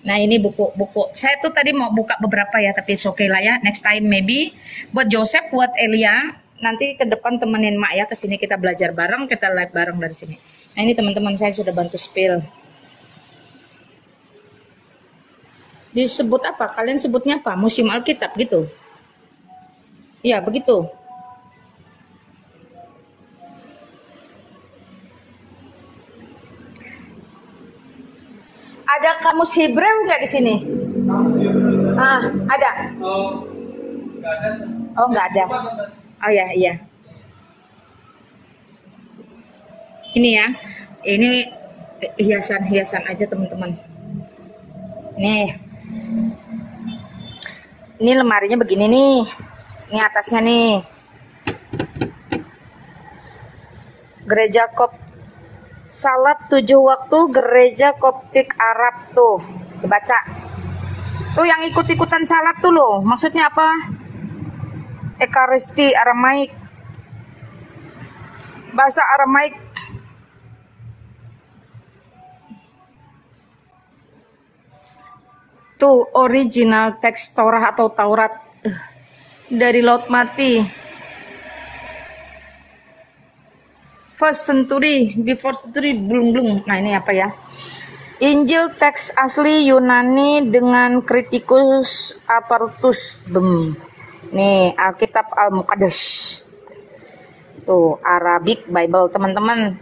Nah ini buku-buku. Saya tuh tadi mau buka beberapa ya, tapi oke lah ya. Next time maybe. Buat Joseph, buat Elia. Nanti ke depan temenin mak ya. Kesini kita belajar bareng, kita live bareng dari sini. Nah ini teman-teman saya sudah bantu spill. Disebut apa? Kalian sebutnya apa? Museum Alkitab gitu? Iya, begitu. Ada kamus Hebrew nggak di sini? Ah, ada. Oh, nggak ada. Oh ya, iya. Ini ya. Ini hiasan-hiasan aja teman-teman. Nih. Ini lemarinya begini nih. Ini atasnya nih. Gereja Salat 7 waktu gereja Koptik Arab tuh. Dibaca. Tuh yang ikut-ikutan salat tuh loh. Maksudnya apa? Ekaristi Aramaik. Bahasa Aramaik. Tuh original teks Torah atau Taurat dari Laut Mati. First century, before century, belum. Nah ini apa ya? Injil teks asli Yunani dengan kritikus apparatus. Nih Alkitab Al-Muqaddas. Tuh Arabic Bible teman-teman.